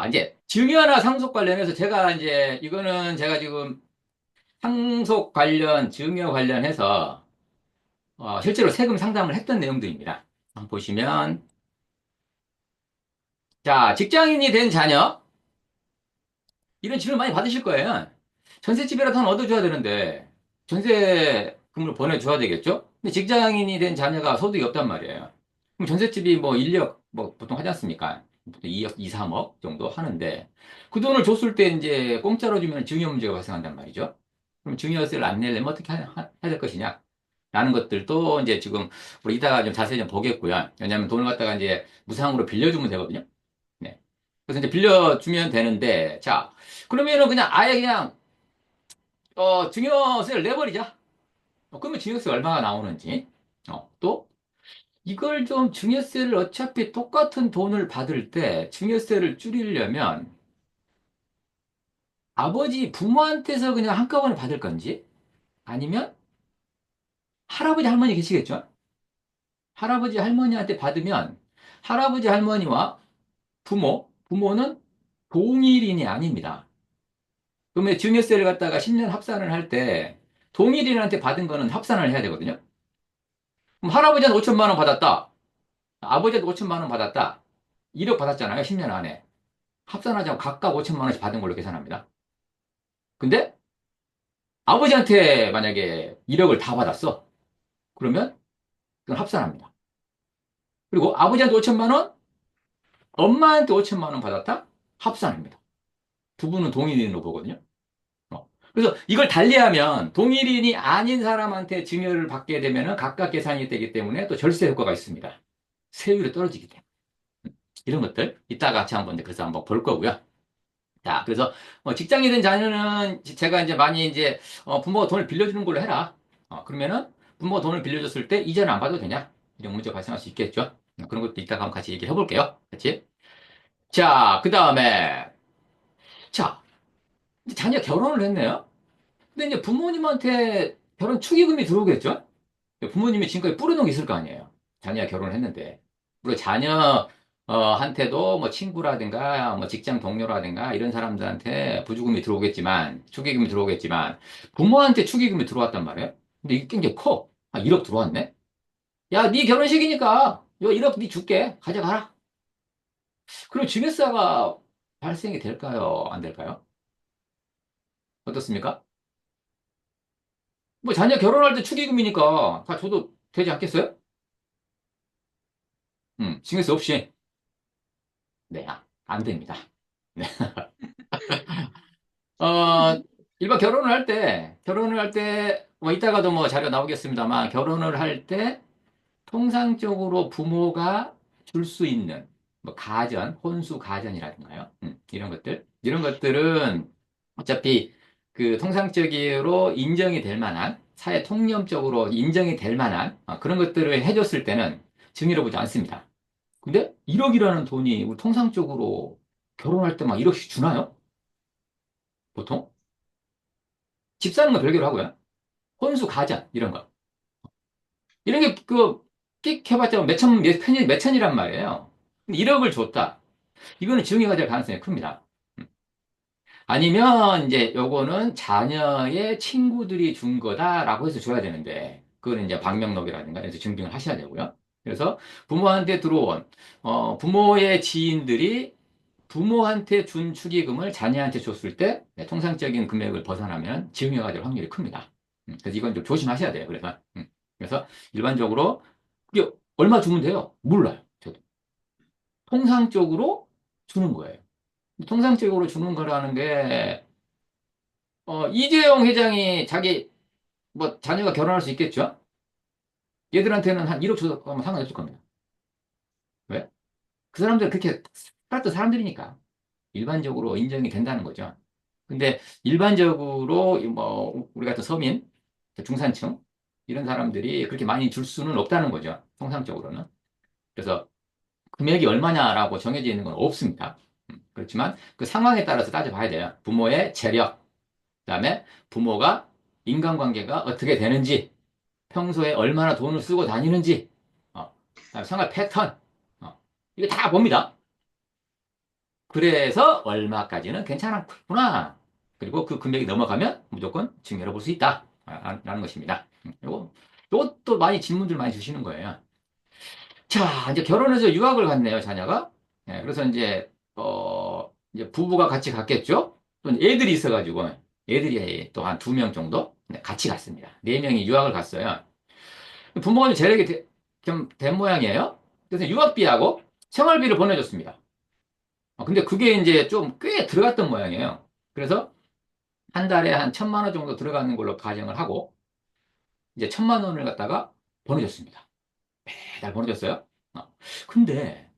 이제 증여나 상속 관련해서 제가 이제 이거는 제가 지금 상속 관련, 증여 관련해서 실제로 세금 상담을 했던 내용들입니다. 한번 보시면 자, 직장인이 된 자녀 이런 질문 많이 받으실 거예요. 전셋집이라도 하나 얻어줘야 되는데 전세금을 보내줘야 되겠죠? 근데 직장인이 된 자녀가 소득이 없단 말이에요. 그럼 전셋집이 뭐 1억 뭐 보통 하지 않습니까? 보통 2억, 2, 3억 정도 하는데 그 돈을 줬을 때 이제 공짜로 주면 증여 문제가 발생한단 말이죠. 그럼 증여세를 안 내려면 어떻게 해야 될 것이냐? 라는 것들도 이제 지금 우리 이따가 좀 자세히 좀 보겠고요. 왜냐하면 돈을 갖다가 이제 무상으로 빌려주면 되거든요. 네. 그래서 이제 빌려주면 되는데, 자, 그러면은 그냥 아예 그냥, 증여세를 내버리자. 그러면 증여세 얼마가 나오는지. 또, 이걸 좀 증여세를 어차피 똑같은 돈을 받을 때 증여세를 줄이려면 아버지 부모한테서 그냥 한꺼번에 받을 건지 아니면 할아버지 할머니 계시겠죠? 할아버지 할머니한테 받으면 할아버지 할머니와 부모는 동일인이 아닙니다. 그러면 증여세를 갖다가 10년 합산을 할 때 동일인한테 받은 거는 합산을 해야 되거든요. 그럼 할아버지한테 5천만 원 받았다. 아버지한테 5천만 원 받았다. 1억 받았잖아요. 10년 안에. 합산하자면 각각 5천만 원씩 받은 걸로 계산합니다. 근데 아버지한테 만약에 1억을 다 받았어. 그러면 그건 합산합니다. 그리고 아버지한테 5천만 원, 엄마한테 5천만 원 받았다. 합산합니다. 두 분은 동일인으로 보거든요. 그래서 이걸 달리하면 동일인이 아닌 사람한테 증여를 받게 되면 각각 계산이 되기 때문에 또 절세 효과가 있습니다. 세율이 떨어지기 때문에. 이런 것들 이따가 같이 한번 이제 그래서 한번 볼 거고요. 자, 그래서 직장이 된 자녀는 제가 이제 많이 이제 부모가 돈을 빌려주는 걸로 해라. 그러면은 부모가 돈을 빌려줬을 때 이자는 안 받아도 되냐? 이런 문제가 발생할 수 있겠죠. 그런 것도 이따가 한번 같이 얘기해 볼게요. 같이. 자, 그 다음에 자, 이제 자녀 결혼을 했네요. 근데 이제 부모님한테 결혼 축의금이 들어오겠죠? 부모님이 지금까지 뿌려놓은 게 있을 거 아니에요. 자녀가 결혼을 했는데. 그리고 자녀, 한테도 뭐 친구라든가 뭐 직장 동료라든가 이런 사람들한테 부주금이 들어오겠지만, 축의금이 들어오겠지만, 부모한테 축의금이 들어왔단 말이에요. 근데 이게 굉장히 커. 1억 들어왔네? 야, 네 결혼식이니까, 요 1억 네 줄게. 가져가라. 그럼 증여세가 발생이 될까요? 안 될까요? 어떻습니까? 뭐 자녀 결혼할 때 축의금이니까 다 줘도 되지 않겠어요? 증여세 없이. 네, 안 됩니다. 네. 어, 일반 결혼을 할 때, 뭐, 이따가도 뭐 자료 나오겠습니다만, 결혼을 할 때, 통상적으로 부모가 줄 수 있는, 뭐, 혼수 가전이라든가요. 이런 것들은 어차피 그 통상적으로 인정이 될 만한, 사회 통념적으로 인정이 될 만한 그런 것들을 해줬을 때는 증여를 보지 않습니다. 근데 1억이라는 돈이 우리 통상적으로 결혼할 때 막 1억씩 주나요? 보통? 집 사는 건 별개로 하고요. 혼수, 가전, 이런 거. 이런 게, 끽 해봤자 몇 천이란 말이에요. 근데 1억을 줬다. 이거는 증여가 될 가능성이 큽니다. 음. 아니면, 이제, 요거는 자녀의 친구들이 준 거다라고 해서 줘야 되는데, 그거는 이제 방명록이라든가 해서 증빙을 하셔야 되고요. 그래서 부모한테 들어온, 부모의 지인들이 부모한테 준 축의금을 자녀한테 줬을 때 네, 통상적인 금액을 벗어나면 증여가 될 확률이 큽니다. 그래서 이건 좀 조심하셔야 돼요. 그래서 일반적으로 그게 얼마 주면 돼요? 몰라요. 저도. 통상적으로 주는 거예요. 통상적으로 주는 거라는 게 이재용 회장이 자기 뭐 자녀가 결혼할 수 있겠죠? 얘들한테는 한 1억 줘도 아마 상관없을 겁니다. 왜? 그 사람들 그렇게 살았던 사람들이니까 일반적으로 인정이 된다는 거죠. 근데 일반적으로 뭐 우리 같은 서민, 중산층 이런 사람들이 그렇게 많이 줄 수는 없다는 거죠. 통상적으로는. 그래서 금액이 얼마냐라고 정해져 있는 건 없습니다. 그렇지만 그 상황에 따라서 따져봐야 돼요. 부모의 재력, 그다음에 부모가 인간관계가 어떻게 되는지, 평소에 얼마나 돈을 쓰고 다니는지, 그다음에 생활 패턴, 이거 다 봅니다. 그래서 얼마까지는 괜찮았구나. 그리고 그 금액이 넘어가면 무조건 증여로 볼 수 있다. 라는 것입니다. 요것도 많이 질문들 많이 주시는 거예요. 자, 이제 결혼해서 유학을 갔네요, 자녀가. 예, 그래서 이제 부부가 같이 갔겠죠? 또 애들이 있어가지고, 애들이 또 한 두 명 정도 네, 같이 갔습니다. 네 명이 유학을 갔어요. 부모가 좀 재력이 좀 된 모양이에요. 그래서 유학비하고 생활비를 보내줬습니다. 근데 그게 이제 좀 꽤 들어갔던 모양이에요. 그래서 한 달에 한 1,000만 원 정도 들어가는 걸로 가정을 하고, 이제 1,000만 원을 갖다가 보내줬습니다. 매달 보내줬어요. 근데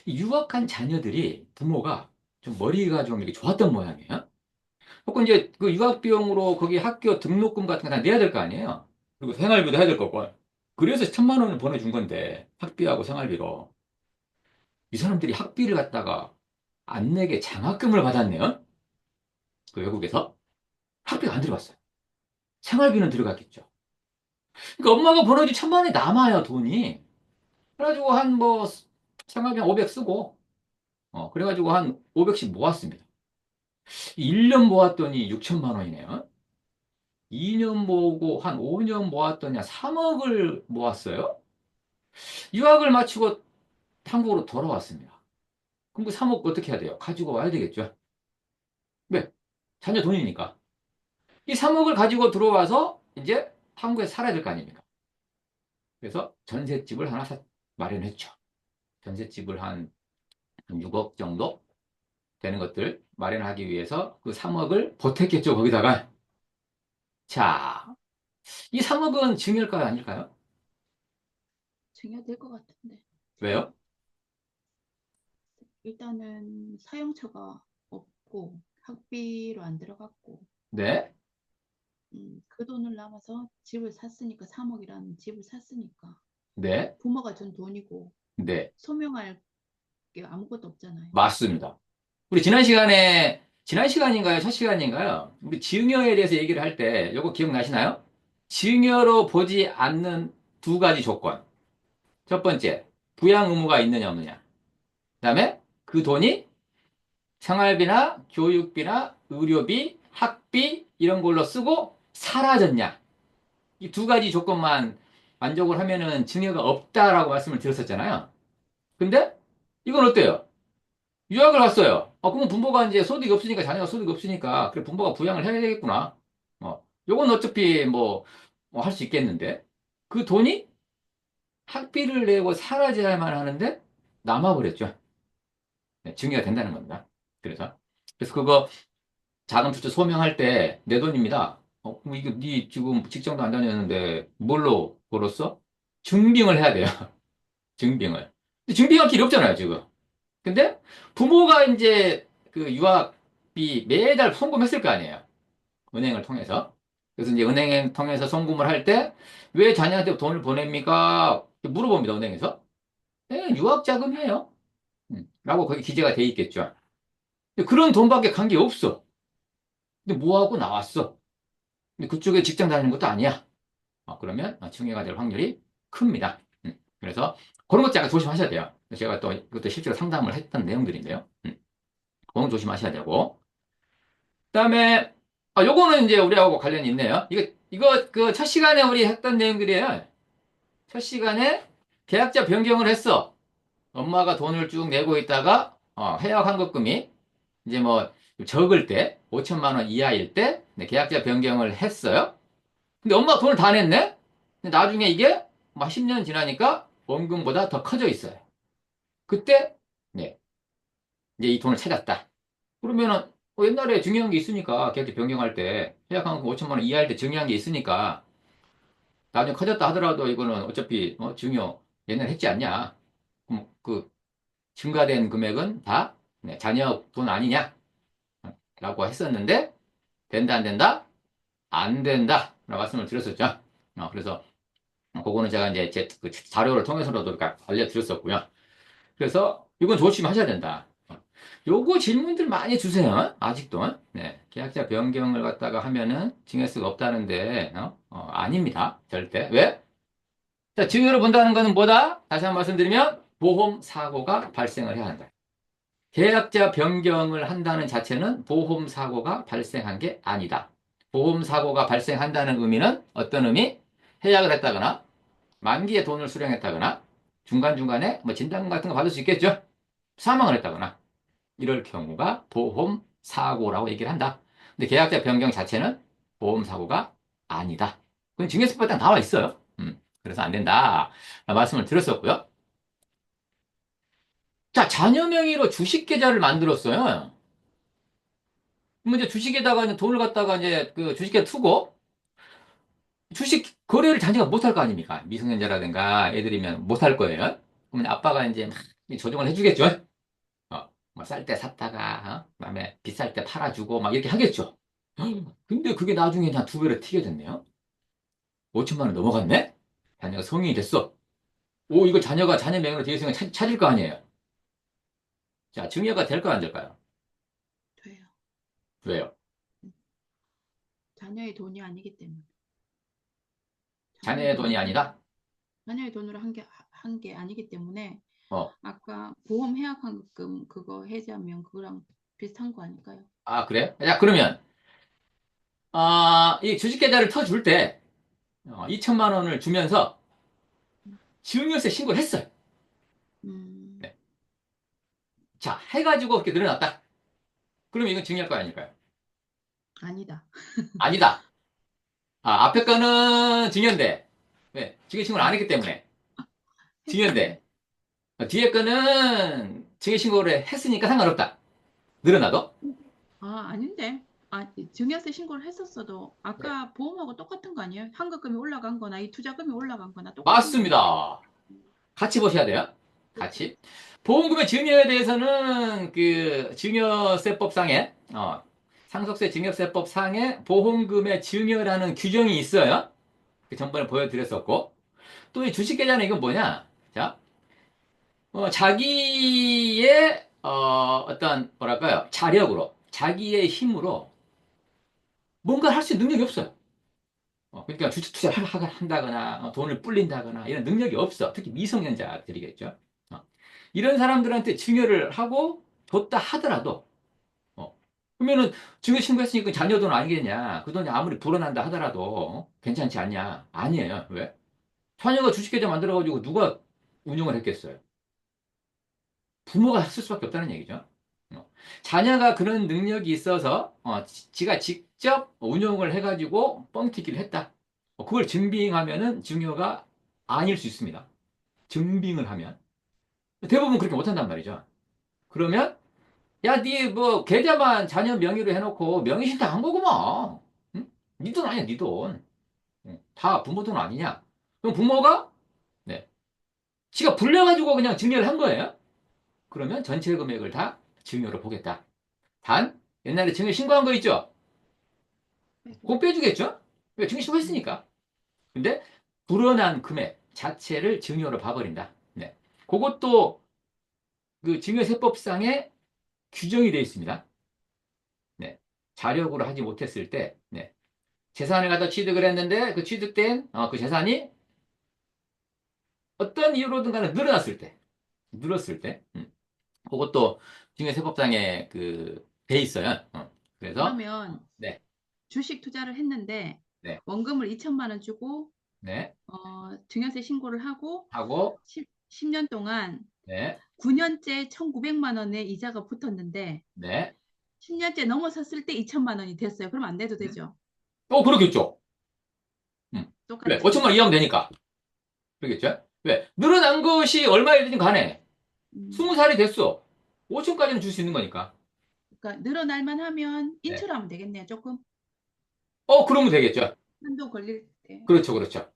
이 유학한 자녀들이 부모가 좀 머리가 좀 이렇게 좋았던 모양이에요. 그고 이제 그 유학 비용으로 거기 학교 등록금 같은 거 다 내야 될 거 아니에요. 그리고 생활비도 해야 될 거고. 그래서 1,000만 원을 보내준 건데 학비하고 생활비로 이 사람들이 학비를 갖다가 안 내게 장학금을 받았네요. 그 외국에서 학비가 안 들어갔어요. 생활비는 들어갔겠죠. 그러니까 엄마가 보내준 1,000만 원이 남아요, 돈이. 그래가지고 한 뭐 생활비 한 500 쓰고 그래가지고 한 500씩 모았습니다. 1년 모았더니 6천만 원이네요. 2년 모으고 한 5년 모았더니 3억을 모았어요. 유학을 마치고 한국으로 돌아왔습니다. 그럼 그 3억 어떻게 해야 돼요? 가지고 와야 되겠죠. 왜? 자녀 돈이니까. 이 3억을 가지고 들어와서 이제 한국에 살아야 될 거 아닙니까? 그래서 전셋집을 하나 마련했죠. 전셋집을 한 6억 정도 되는 것들 마련하기 위해서 그 3억을 보탰겠죠, 거기다가. 자, 이 3억은 증여일까요, 아닐까요? 증여될 것 같은데. 왜요? 일단은 사용처가 없고 학비로 안 들어갔고 네, 그 돈을 남아서 집을 샀으니까 3억이라는 집을 샀으니까 네, 부모가 준 돈이고 네. 소명할 게 아무것도 없잖아요. 맞습니다. 우리 지난 시간인가요? 첫 시간인가요? 우리 증여에 대해서 얘기를 할 때, 요거 기억나시나요? 증여로 보지 않는 두 가지 조건. 첫 번째, 부양 의무가 있느냐, 없느냐. 그 다음에 그 돈이 생활비나 교육비나 의료비, 학비, 이런 걸로 쓰고 사라졌냐. 이 두 가지 조건만 만족을 하면은 증여가 없다라고 말씀을 드렸었잖아요. 근데 이건 어때요? 유학을 갔어요. 그러면 부모가 이제 소득이 없으니까, 자녀가 소득이 없으니까, 그래, 부모가 부양을 해야 되겠구나. 요건 어차피 뭐 할 수 있겠는데. 그 돈이 학비를 내고 사라져야만 하는데, 남아버렸죠. 네, 증여가 된다는 겁니다. 그래서 그거 자금 출처 소명할 때 내 돈입니다. 그럼 이거 네 지금 직장도 안 다녔는데 뭘로 벌었어? 증빙을 해야 돼요. 증빙을. 근데 증빙할 길이 없잖아요, 지금. 근데 부모가 이제 그 유학비 매달 송금했을 거 아니에요. 은행을 통해서. 그래서 이제 은행을 통해서 송금을 할 때 왜 자녀한테 돈을 보냅니까? 물어봅니다, 은행에서. 유학 자금이에요. 라고 거기 기재가 돼 있겠죠. 근데 그런 돈밖에 간 게 없어. 근데 뭐하고 나왔어? 근데 그쪽에 직장 다니는 것도 아니야. 그러면 증여가 될 확률이 큽니다. 그래서 그런 것도 약간 조심하셔야 돼요. 제가 또 이것도 실제로 상담을 했던 내용들인데요. 그건 조심하셔야 되고. 그다음에 요거는 이제 우리하고 관련이 있네요. 이거 그 첫 시간에 우리 했던 내용들이에요. 첫 시간에 계약자 변경을 했어. 엄마가 돈을 쭉 내고 있다가 해약 환급금이 이제 뭐 적을 때 5천만 원 이하일 때 네, 계약자 변경을 했어요. 근데 엄마가 돈을 다 냈네? 근데 나중에 이게 막 10년 지나니까 원금보다 더 커져 있어요. 그때 네, 이제 이 돈을 찾았다. 그러면은 옛날에 중요한 게 있으니까 계약자 변경할 때 해약환급 5천만 원 이하일 때 중요한 게 있으니까 나중에 커졌다 하더라도 이거는 어차피 증여 옛날에 했지 않냐. 그럼 그 증가된 금액은 다 네, 자녀 돈 아니냐? 라고 했었는데 된다 안 된다? 안 된다. 라고 말씀을 드렸었죠. 그래서 그거는 제가 이제 그 자료를 통해서라도 이렇게 알려드렸었고요. 그래서 이건 조심하셔야 된다. 요거 질문들 많이 주세요. 아직도. 네. 계약자 변경을 갖다가 하면은 증여수가 없다는데, 아닙니다. 절대. 왜? 자, 증여를 본다는 거는 뭐다? 다시 한 번 말씀드리면, 보험 사고가 발생을 해야 한다. 계약자 변경을 한다는 자체는 보험 사고가 발생한 게 아니다. 보험 사고가 발생한다는 의미는 어떤 의미? 해약을 했다거나 만기에 돈을 수령했다거나 중간중간에 뭐 진단금 같은 거 받을 수 있겠죠? 사망을 했다거나 이럴 경우가 보험 사고라고 얘기를 한다. 근데 계약자 변경 자체는 보험 사고가 아니다. 그건 증여세법에 딱 나와 있어요. 그래서 안 된다. 말씀을 드렸었고요. 자, 자녀 명의로 주식 계좌를 만들었어요. 그럼 이제 주식에다가 이제 돈을 갖다가 이제 그 주식에 투고 주식 거래를 자녀가 못 할 거 아닙니까? 미성년자라든가 애들이면 못 할 거예요. 그러면 아빠가 이제 막 조정을 해주겠죠? 뭐쌀 때 샀다가, 그다음에 비쌀 때 팔아주고 막 이렇게 하겠죠? 근데 그게 나중에 한 두 배로 튀게 됐네요. 5천만 원 넘어갔네? 자녀가 성인이 됐어. 오, 이거 자녀가 자녀 명의로 되어 있으면 찾을 거 아니에요? 자, 증여가 될까 안 될까요? 돼요. 왜요? 자녀의 돈이 아니기 때문에. 자녀의 자녀의 돈으로 돈이 아니다? 자녀의 돈으로 한 게 아니기 때문에 어, 아까 보험 해약환급 그거 해지하면 그거랑 비슷한 거 아닐까요? 아, 그래? 야, 그러면, 이 주식 계좌를 터줄 때, 2천만 원을 주면서 증여세 신고를 했어요. 음, 네. 자, 해가지고 그렇게 늘어났다. 그러면 이건 증여할 거 아닐까요? 아니다. 아니다. 앞에 거는 증여인데, 왜? 증여 신고를 안 했기 때문에. 했으면 증여인데, 뒤에 거는 증여 신고를 했으니까 상관없다. 늘어나도? 아닌데. 증여세 신고를 했었어도 네. 아까 보험하고 똑같은 거 아니에요? 환급금이 올라간 거나 이 투자금이 올라간 거나 똑같은 거 아니에요? 맞습니다. 같이 보셔야 돼요. 그렇죠. 같이. 보험금의 증여에 대해서는 그 증여세법상에 상속세 증여세법상에 보험금의 증여라는 규정이 있어요. 그 전번에 보여드렸었고 또 이 주식계좌는 이건 뭐냐? 자, 자기의 어떤 뭐랄까요? 자력으로 자기의 힘으로 뭔가 할 수 있는 능력이 없어요. 그러니까 주식 투자를 한다거나 돈을 불린다거나 이런 능력이 없어. 특히 미성년자들이겠죠. 어, 이런 사람들한테 증여를 하고 줬다 하더라도 그러면은 증여 신고했으니까 자녀 돈 아니겠냐. 그 돈이 아무리 불어난다 하더라도 괜찮지 않냐. 아니에요. 왜? 자녀가 주식계좌 만들어가지고 누가 운영을 했겠어요. 부모가 쓸 수밖에 없다는 얘기죠. 자녀가 그런 능력이 있어서 지가 직접 운영을 해가지고 뻥튀기를 했다. 그걸 증빙하면은 증여가 아닐 수 있습니다. 증빙을 하면 대부분 그렇게 못한단 말이죠. 그러면 야, 네 뭐 계좌만 자녀 명의로 해놓고 명의신탁 한 거구만. 응? 네 돈 아니야, 네 돈. 응. 다 부모 돈 아니냐? 그럼 부모가 네, 지가 불려가지고 그냥 증여를 한 거예요. 그러면 전체 금액을 다 증여로 보겠다. 단 옛날에 증여 신고한 거 있죠? 그거 빼주겠죠? 왜 증여 음, 신고했으니까. 근데 불어난 금액 자체를 증여로 봐버린다. 네. 그것도 그 증여세법상에 규정이 되어 있습니다. 네. 자력으로 하지 못했을 때, 네. 재산을 갖다 취득을 했는데 그 취득된 그 재산이 어떤 이유로든 간에 늘어났을 때, 늘었을 때, 그것도 증여세법상에 돼 있어요. 그래서, 그러면 네, 주식 투자를 했는데 네, 원금을 2천만 원 주고 네, 증여세 신고를 하고 하고, 10년 동안 네, 9년째 1,900만 원의 이자가 붙었는데 네, 10년째 넘어섰을 때 2천만 원이 됐어요. 그럼 안 돼도 음. 되죠. 그러겠죠. 왜? 똑같이. 5천만 이하면 되니까. 그러겠죠? 왜? 늘어난 것이 얼마이든 간에 음, 20살이 됐어. 5천까지는 줄 수 있는 거니까. 그러니까 늘어날만 하면 네. 인출하면 되겠네요. 조금 그러면 되겠죠. 한도 걸릴 때. 그렇죠, 그렇죠.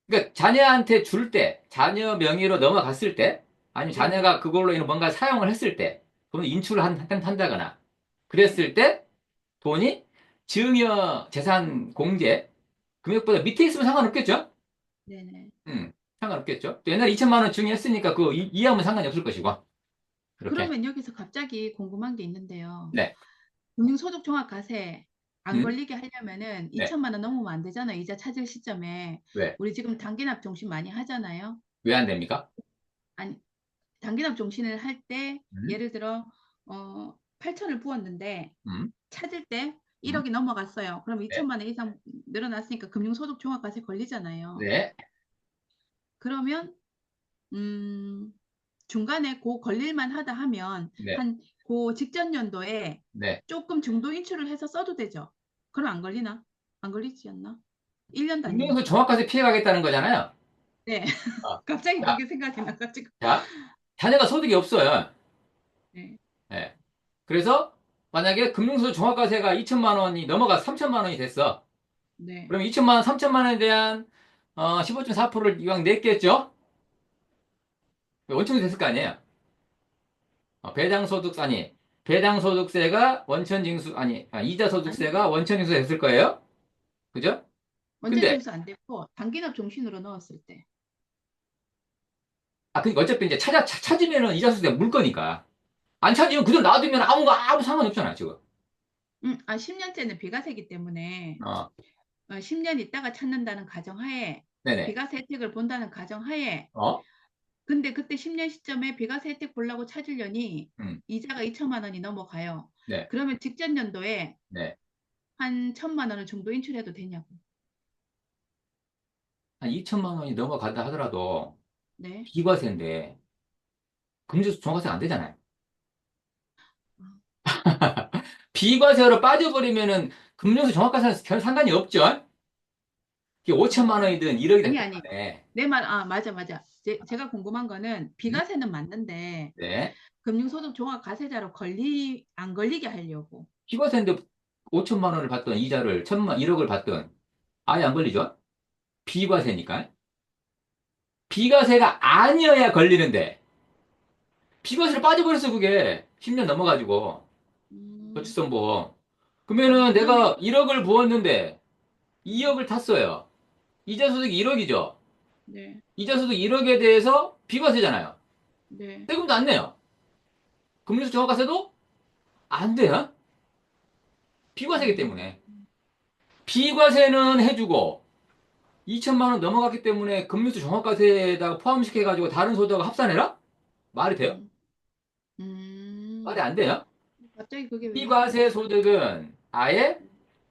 그러니까 자녀한테 줄 때, 자녀 명의로 넘어갔을 때, 아니면 네네. 자녀가 그걸로 인해 뭔가 사용을 했을 때, 돈을 인출을 한다거나, 네. 그랬을 때 돈이 증여 재산 공제 금액보다 밑에 있으면 상관없겠죠? 네네. 상관없겠죠? 또 옛날에 2천만 원 증여했으니까 그 이하면 상관이 없을 것이고, 그렇게. 그러면 여기서 갑자기 궁금한 게 있는데요. 네. 금융소득 종합과세 안 음? 걸리게 하려면은 네. 2천만 원 넘으면 안 되잖아요. 이자 찾을 시점에. 왜? 우리 지금 단기납 종식 많이 하잖아요. 왜 안 됩니까? 아니, 단기납 종신을 할 때 음, 예를 들어 8천을 부었는데 음, 찾을 때 음. 1억이 넘어갔어요. 그럼 네, 2천만 원 이상 늘어났으니까 금융소득 종합과세 걸리잖아요. 네, 그러면 중간에 고 걸릴만 하다 하면 네, 한 고 직전 연도에 네. 조금 중도 인출을 해서 써도 되죠. 그럼 안 걸리나? 안 걸리지 않나? 1년 금융소 단위니까. 정확하게 피해가겠다는 거잖아요. 네. 어. 갑자기 자, 그게 생각이 나가지고. 자, 자녀가 소득이 없어요. 네. 예. 그래서 만약에 금융소 종합과세가 2천만 원이 넘어가 3천만 원이 됐어. 네. 그럼 2천만 원, 3천만 원에 대한 15.4%를 이왕 냈겠죠? 원청이 됐을 거 아니에요? 배당소득, 아니, 배당소득세가 원천징수, 아니, 아니, 이자소득세가 원천징수 됐을 거예요? 그죠? 원전 근데, 징수 안 됐고 단기납 종신으로 넣었을 때. 그니까 어차피 이제 찾으면은 이자소득세 물 거니까. 안 찾으면 그대로 놔두면 아무 상관 없잖아, 지금. 10년째는 비과세기 때문에 어, 10년 있다가 찾는다는 가정하에 네네. 비과세 혜택을 본다는 가정하에 어? 근데 그때 10년 시점에 비과세 혜택 보려고 찾으려니 음, 이자가 2천만 원이 넘어가요. 네, 그러면 직전 연도에 네. 한 1천만 원을 정도 인출해도 되냐고. 한 2천만 원이 넘어간다 하더라도 네. 비과세인데 금리수 종합세 안 되잖아요. 비과세로 빠져버리면은 금융수 종합과세는 별 상관이 없죠. 이게 아, 5천만 원이든 1억이 아니, 됐든 아니. 간에. 내 말, 맞아, 맞아. 제가 궁금한 거는 음? 비과세는 맞는데 네. 금융소득 종합과세자로 안 걸리게 하려고. 비과세인데 5천만 원을 받던 이자를 1억을 받던 아예 안 걸리죠? 비과세니까. 비과세가 아니어야 걸리는데 비과세로 빠져버렸어 그게 10년 넘어가지고 음, 저축선보험. 그러면은 그러면, 내가 1억을 부었는데 2억을 탔어요. 이자 소득이 1억이죠. 네, 이자 소득 1억에 대해서 비과세잖아요. 네. 세금도 안 내요. 금리수 정확과세도 안 돼요. 비과세기 음, 때문에. 비과세는 해주고 2천만 원 넘어갔기 때문에 금리수 정확과세에다가 포함시켜가지고 다른 소득하고 합산해라? 말이 돼요? 음, 말이 음. 안 돼요. 갑자기 그게 왜 비과세 생각이 소득은 아예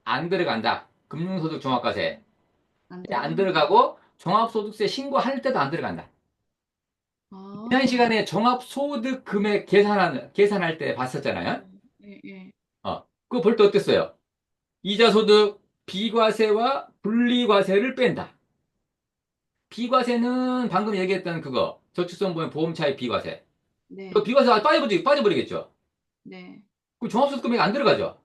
안 들어간다. 금융소득 종합과세. 안 안 들어간다. 들어가고 종합소득세 신고할 때도 안 들어간다. 지난 아, 시간에 종합소득 금액 계산할 때 봤었잖아요. 예, 예. 그거 볼 때 어땠어요? 이자소득 비과세와 분리과세를 뺀다. 비과세는 방금 얘기했던 그거. 저축선보험 보험차입 비과세. 그 네, 비과세 빠져버리겠죠. 네. 그 종합소득 금액이 안 들어가죠.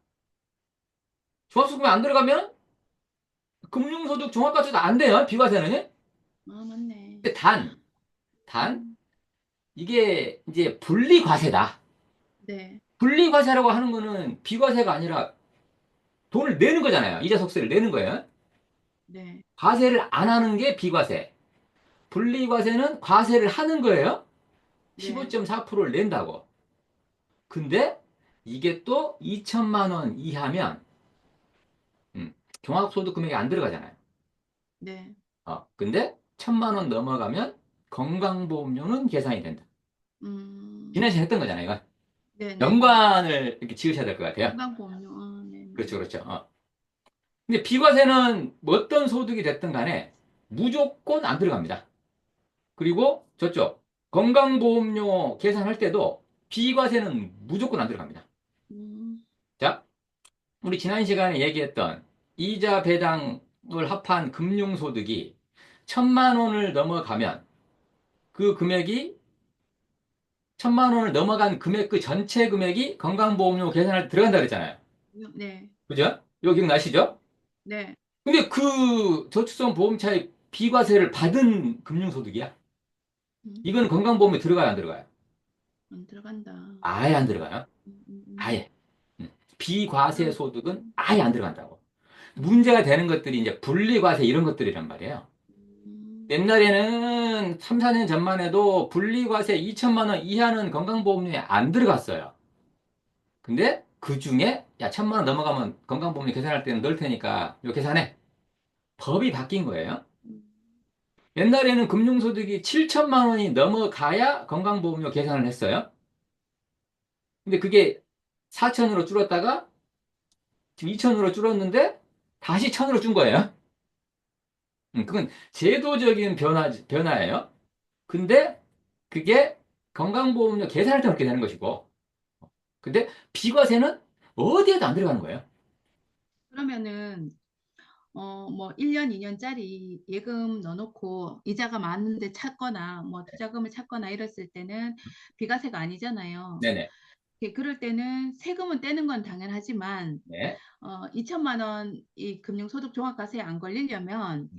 종합소득 금액 안 들어가면 금융소득 종합과세도 안 돼요. 비과세는. 맞네. 근데 단, 음, 이게 이제 분리과세다. 네, 분리과세라고 하는 거는 비과세가 아니라 돈을 내는 거잖아요. 이자 속세를 내는 거예요. 네, 과세를 안 하는 게 비과세. 분리과세는 과세를 하는 거예요. 네. 15.4%를 낸다고. 근데 이게 또 2천만 원 이하면 종합소득 금액이 안 들어가잖아요. 네. 근데 1천만 원 넘어가면 건강보험료는 계산이 된다. 지난 시간에 음, 했던 거잖아요, 이건. 네네. 연관을 이렇게 지으셔야 될 것 같아요. 건강보험료, 네네. 그렇죠, 그렇죠. 근데 비과세는 뭐 어떤 소득이 됐든 간에 무조건 안 들어갑니다. 그리고 저쪽 건강보험료 계산할 때도 비과세는 무조건 안 들어갑니다. 음, 자, 우리 지난 시간에 얘기했던 이자 배당을 합한 금융소득이 1천만 원을 넘어가면 그 금액이 1천만 원을 넘어간 금액 그 전체 금액이 건강보험료 계산할 때 들어간다 그랬잖아요. 네, 그죠? 이거 기억나시죠? 네. 근데 그 저축성 보험차의 비과세를 받은 금융소득이야. 음, 이건 건강보험에 들어가요, 안 들어가요? 안 들어간다. 아예 안 들어가요. 아예. 음. 비과세 그럼, 소득은 아예 안 들어간다고. 문제가 되는 것들이 이제 분리과세 이런 것들이란 말이에요. 음, 옛날에는 3, 4년 전만 해도 분리과세 2천만 원 이하는 건강보험료에 안 들어갔어요. 근데 그 중에 야, 1천만 원 넘어가면 건강보험료 계산할 때는 넣을 테니까 요 계산해. 법이 바뀐 거예요. 옛날에는 금융소득이 7천만 원이 넘어가야 건강보험료 계산을 했어요. 근데 그게 4천으로 줄었다가 지금 2천으로 줄었는데 다시 1천으로 준 거예요. 그건 제도적인 변화예요. 근데 그게 건강보험료 계산할 때 그렇게 되는 것이고. 근데 비과세는 어디에도 안 들어가는 거예요. 그러면은 뭐 1년, 2년짜리 예금 넣어놓고 이자가 많은데 찾거나 뭐 투자금을 찾거나 이랬을 때는 비과세가 아니잖아요. 네네. 예, 그럴 때는 세금은 떼는 건 당연하지만 네. 2천만 원 이 금융소득 종합과세에 안 걸리려면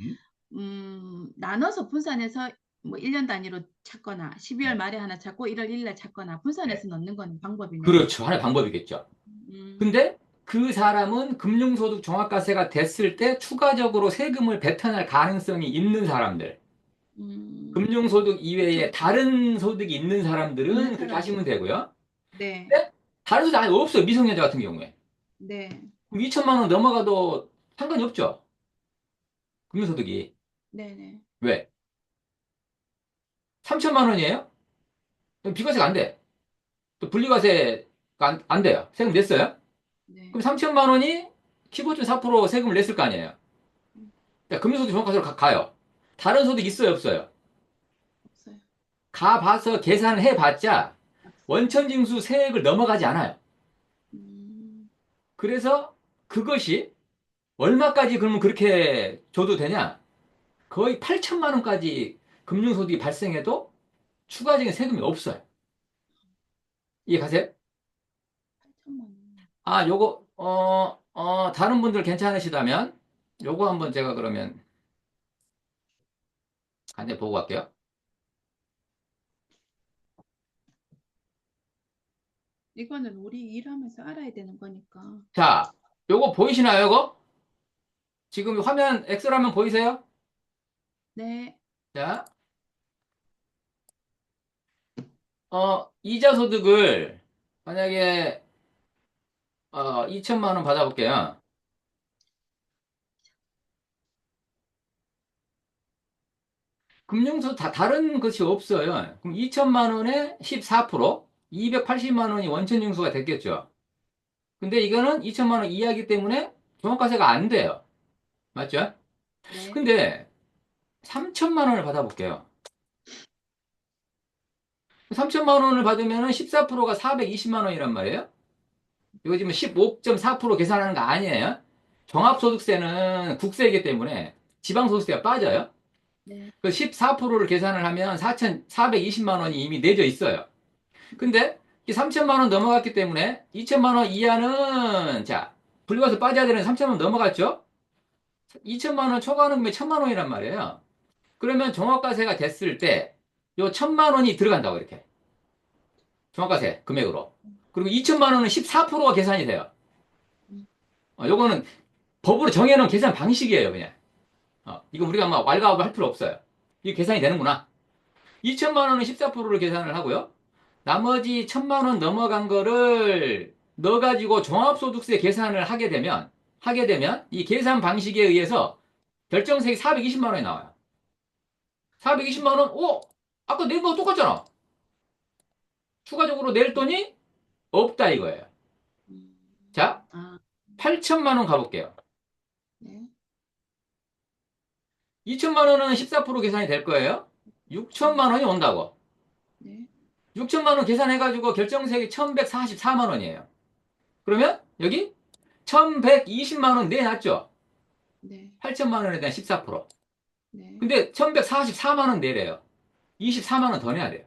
음, 나눠서 분산해서 뭐 1년 단위로 찾거나 12월 네. 말에 하나 찾고 1월 1일 날 찾거나 네. 분산해서 넣는 건 방법이네요. 그렇죠. 하나의 방법이겠죠. 음, 근데 그 사람은 금융소득 종합과세가 됐을 때 추가적으로 세금을 배탄할 가능성이 있는 사람들, 금융소득 그쵸, 이외에 그쵸. 다른 소득이 있는 있는 사람들은 그렇게 하시면 사람들. 되고요. 네, 근데 다른 소득 아예 없어요. 미성년자 같은 경우에. 네, 그럼 2천만 원 넘어가도 상관이 없죠. 금융소득이. 네, 네, 왜? 3천만 원이에요? 비과세가 안 돼. 또 분리과세가 안 돼요. 세금 냈어요? 네. 그럼 3천만 원이 15.4% 세금을 냈을 거 아니에요. 그러니까 금융소득 종합과세로 가요. 다른 소득 있어요, 없어요? 없어요. 가봐서 계산을 해봤자 없어요. 원천징수 세액을 넘어가지 않아요. 음, 그래서 그것이 얼마까지 그러면 그렇게 줘도 되냐? 거의 8천만 원까지 금융소득이 발생해도 추가적인 세금이 없어요. 이해 가세요? 8천만 원. 아, 요거, 다른 분들 괜찮으시다면 요거 한번 제가 그러면 간단히 보고 갈게요. 이거는 우리 일하면서 알아야 되는 거니까. 자, 요거 보이시나요, 요거? 지금 화면 엑셀 화면 보이세요? 네, 자, 이자 소득을 만약에 2천만 원 받아볼게요. 금융소 다 다른 것이 없어요. 그럼 2천만 원에 14%, 280만 원이 원천징수가 됐겠죠. 근데 이거는 2천만 원 이하이기 때문에 종합과세가 안 돼요. 맞죠? 네, 근데 3천만 원을 받아볼게요. 3천만 원을 받으면 14%가 420만 원이란 말이에요. 이거 지금 15.4% 계산하는 거 아니에요? 종합소득세는 국세이기 때문에 지방소득세가 빠져요. 네, 그 14%를 계산을 하면 4,420만 원이 이미 내져 있어요. 근데 이 3천만 원 넘어갔기 때문에 2천만 원 이하는 자 분리과세 빠져야 되는 3천만 원 넘어갔죠? 2천만 원 초과하는 금액 1천만 원이란 말이에요. 그러면 종합과세가 됐을 때 요 1천만 원이 들어간다고 이렇게 종합과세 금액으로. 그리고 2천만 원은 14%가 계산이 돼요. 음, 요거는 법으로 정해놓은 계산 방식이에요, 그냥. 이거 우리가 막 왈가왈부 할 필요 없어요. 이게 계산이 되는구나. 2천만 원은 14%를 계산을 하고요. 나머지 1천만 원 넘어간 거를 넣어가지고 종합소득세 계산을 하게 되면 이 계산 방식에 의해서 결정세액이 420만 원이 나와요. 420만 원, 아까 낸 거 똑같잖아. 추가적으로 낼 돈이 없다 이거예요. 자, 아, 8천만 원 가볼게요. 네, 2천만 원은 14% 계산이 될 거예요. 그쵸. 6천만 원이 온다고. 네, 6천만 원 계산해가지고 결정세액이 1144만 원이에요. 그러면 여기 1120만 원 내놨죠? 네, 8천만 원에 대한 14%. 네. 근데 1144만 원 내래요. 24만 원 더 내야 돼요.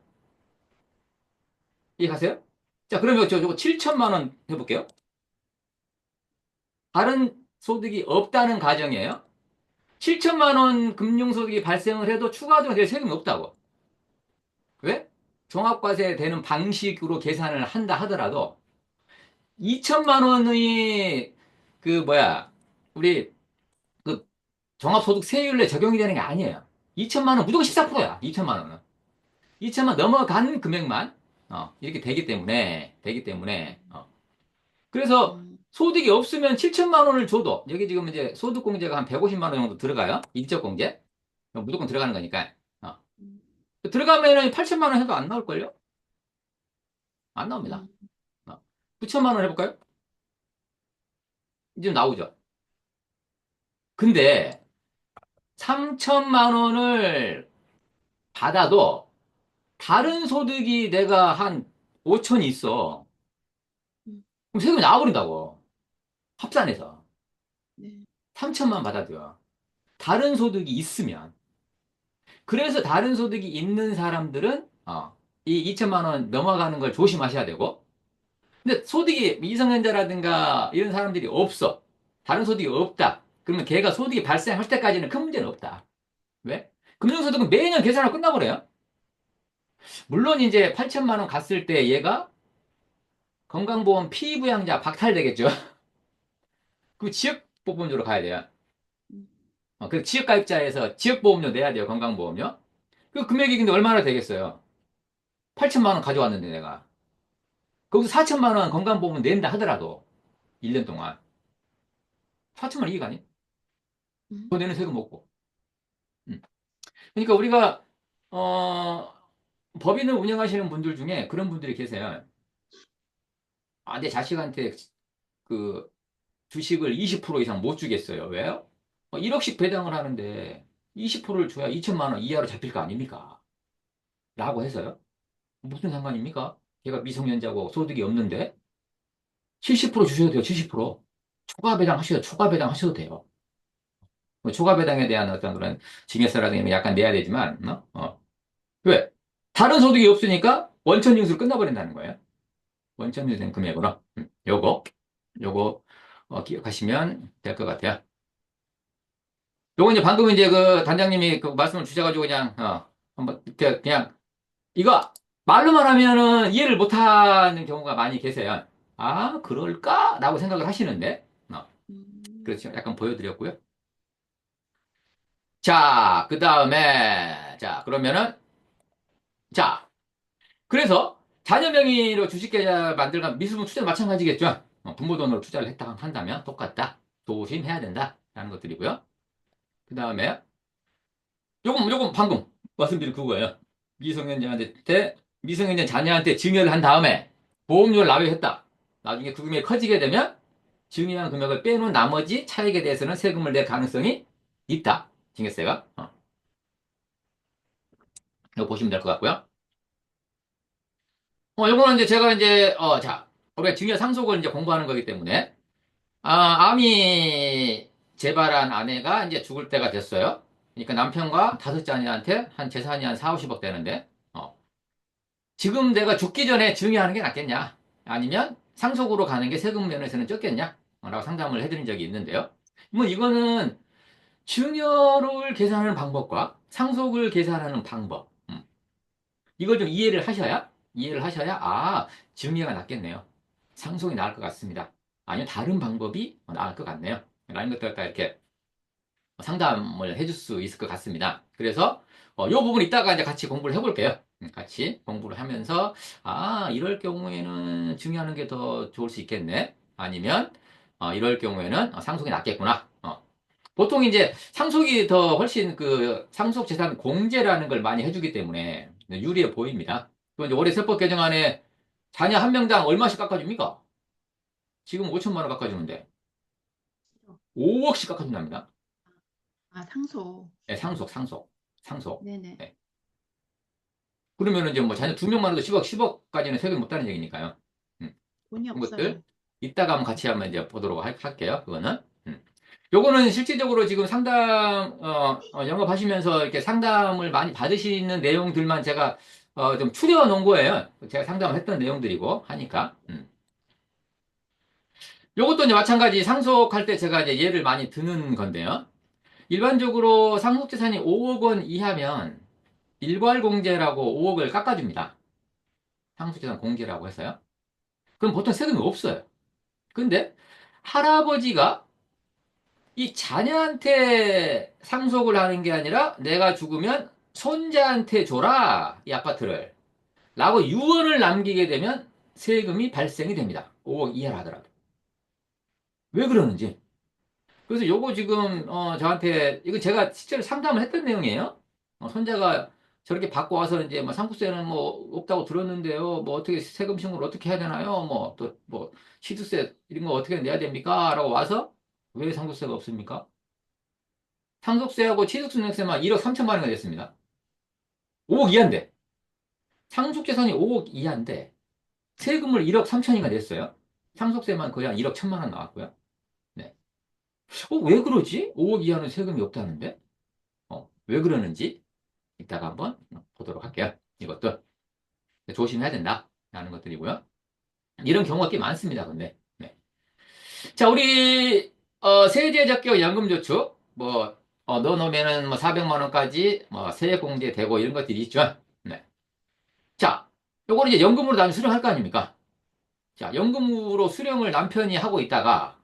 이해가세요? 자, 그러면 저거 7천만 원 해볼게요. 다른 소득이 없다는 가정이에요. 7천만 원 금융소득이 발생을 해도 추가적으로 낼 세금이 없다고. 왜? 종합과세 되는 방식으로 계산을 한다 하더라도 2천만 원의 그 뭐야 우리 그 종합소득 세율에 적용이 되는 게 아니에요. 2천만 원 무조건 14%야. 2천만 원은. 2천만 넘어간 금액만 이렇게 되기 때문에 그래서 음, 소득이 없으면 7천만 원을 줘도 여기 지금 이제 소득공제가 한 150만 원 정도 들어가요. 인적공제. 무조건 들어가는 거니까. 어. 음, 들어가면은 8천만 원 해도 안 나올걸요? 안 나옵니다. 음, 9천만 원 해볼까요? 이제 나오죠. 근데 3천만 원을 받아도 다른 소득이 내가 한 5천이 있어. 음, 그럼 세금이 나와버린다고. 합산해서. 네. 3천만 받아도요. 다른 소득이 있으면. 그래서 다른 소득이 있는 사람들은, 이 2천만 원 넘어가는 걸 조심하셔야 되고, 근데 소득이 미성년자라든가 이런 사람들이 없어. 다른 소득이 없다. 그러면 걔가 소득이 발생할 때까지는 큰 문제는 없다. 왜? 금융소득은 매년 계산하고 끝나버려요. 물론 이제 8천만 원 갔을 때 얘가 건강보험 피부양자 박탈되겠죠. 그 지역보험료로 가야 돼요. 음, 그 지역가입자에서 지역보험료 내야 돼요. 건강보험료. 그 금액이 근데 얼마나 되겠어요? 8천만 원 가져왔는데 내가. 거기서 4천만 원 건강보험 낸다 하더라도 1년 동안. 4천만 원 이익 아니? 더 음, 내는 세금 없고. 음. 그러니까 우리가 어, 법인을 운영하시는 분들 중에 그런 분들이 계세요. 내 자식한테 그 주식을 20% 이상 못 주겠어요. 왜요? 1억씩 배당을 하는데 20%를 줘야 2천만 원 이하로 잡힐 거 아닙니까? 라고 해서요. 무슨 상관입니까? 걔가 미성년자고 소득이 없는데 70% 주셔도 돼요. 70%. 초과 배당 하셔도 돼요. 뭐 초과 배당에 대한 어떤 그런 증여세라든가 약간 내야 되지만, 왜? 다른 소득이 없으니까 원천 징수로 끝나버린다는 거예요. 원천 징수된 금액으로. 요거, 기억하시면 될 것 같아요. 요거 이제 방금 이제 그 단장님이 그 말씀을 주셔가지고 그냥, 한번 이렇게 그냥 이거 말로만 하면은 이해를 못하는 경우가 많이 계세요. 아, 그럴까? 라고 생각을 하시는데, 음, 그렇죠. 약간 보여드렸고요. 자, 그 다음에, 자, 그러면은, 자, 그래서 자녀 명의로 주식계좌 만들고 미수분 투자 마찬가지겠죠. 부모 돈으로 투자를 했다 한다면 똑같다. 조심해야 된다. 라는 것들이고요. 그 다음에, 요건 방금 말씀드린 그거예요. 미성년자 자녀한테 증여를 한 다음에 보험료를 납입했다. 나중에 그 금액이 커지게 되면 증여한 금액을 빼놓은 나머지 차익에 대해서는 세금을 낼 가능성이 있다. 증여세가. 이거 보시면 될 것 같고요. 요거는 이제 제가 이제, 자, 우리가 증여 상속을 이제 공부하는 거기 때문에, 암이 재발한 아내가 이제 죽을 때가 됐어요. 그러니까 남편과 다섯 자녀한테 한 재산이 한 4, 50억 되는데, 지금 내가 죽기 전에 증여하는 게 낫겠냐? 아니면 상속으로 가는 게 세금 면에서는 적겠냐? 라고 상담을 해드린 적이 있는데요. 뭐 이거는 증여를 계산하는 방법과 상속을 계산하는 방법. 이걸 좀 이해를 하셔야, 증여가 낫겠네요. 상속이 나을 것 같습니다. 아니면 다른 방법이 나을 것 같네요. 라는 것들 다 이렇게 상담을 해줄 수 있을 것 같습니다. 그래서 요 부분 이따가 이제 같이 공부를 해볼게요. 같이 공부를 하면서 이럴 경우에는 증여하는 게 더 좋을 수 있겠네. 아니면 이럴 경우에는 상속이 낫겠구나. 보통 이제 상속이 더 훨씬 그 상속 재산 공제라는 걸 많이 해주기 때문에 유리해 보입니다. 또 이제 올해 세법 개정안에 자녀 한 명당 얼마씩 깎아줍니까? 지금 5천만 원 깎아주는데 싫어. 5억씩 깎아준답니다. 상속. 네, 상속. 네네. 네. 그러면 이제 뭐 자녀 두 명만 해도 10억까지는 세금 못 따는 얘기니까요. 음, 돈이 그런 것들 없어요. 이따가 한번 같이 한번 이제 보도록 할게요. 그거는. 요거는 실질적으로 지금 상담, 영업하시면서 이렇게 상담을 많이 받으시는 내용들만 제가, 좀 추려 놓은 거예요. 제가 상담을 했던 내용들이고 하니까. 요것도 이제 마찬가지 상속할 때 제가 이제 예를 많이 드는 건데요. 일반적으로 상속재산이 5억 원 이하면 일괄공제라고 5억을 깎아줍니다. 상속재산 공제라고 해서요. 그럼 보통 세금이 없어요. 근데 할아버지가 이 자녀한테 상속을 하는 게 아니라 내가 죽으면 손자한테 줘라, 이 아파트를. 라고 유언을 남기게 되면 세금이 발생이 됩니다. 5억 이하라 하더라도. 왜 그러는지. 그래서 요거 지금, 저한테, 이거 제가 실제로 상담을 했던 내용이에요. 손자가 저렇게 받고 와서 이제 뭐 상속세는 뭐 없다고 들었는데요. 뭐 어떻게 세금 신고를 어떻게 해야 되나요? 뭐 또 뭐 시주세 이런 거 어떻게 내야 됩니까? 라고 와서 왜 상속세가 없습니까? 상속세하고 취득소득세만 1억 3천만 원이 됐습니다. 5억 이하인데. 상속재산이 5억 이하인데 세금을 1억 3천이가 냈어요. 상속세만 거의 한 1억 1천만 원 나왔고요. 네. 왜 그러지? 5억 이하는 세금이 없다는데? 왜 그러는지 이따가 한번 보도록 할게요. 이것도 조심해야 된다. 라는 것들이고요. 이런 경우가 꽤 많습니다. 근데. 네. 자, 우리, 세제적격 연금저축, 뭐, 넣어놓으면은 뭐 400만 원까지 뭐 세액공제 되고 이런 것들이 있죠. 네. 자, 요거는 이제 연금으로 나중에 수령할 거 아닙니까? 자, 연금으로 수령을 남편이 하고 있다가,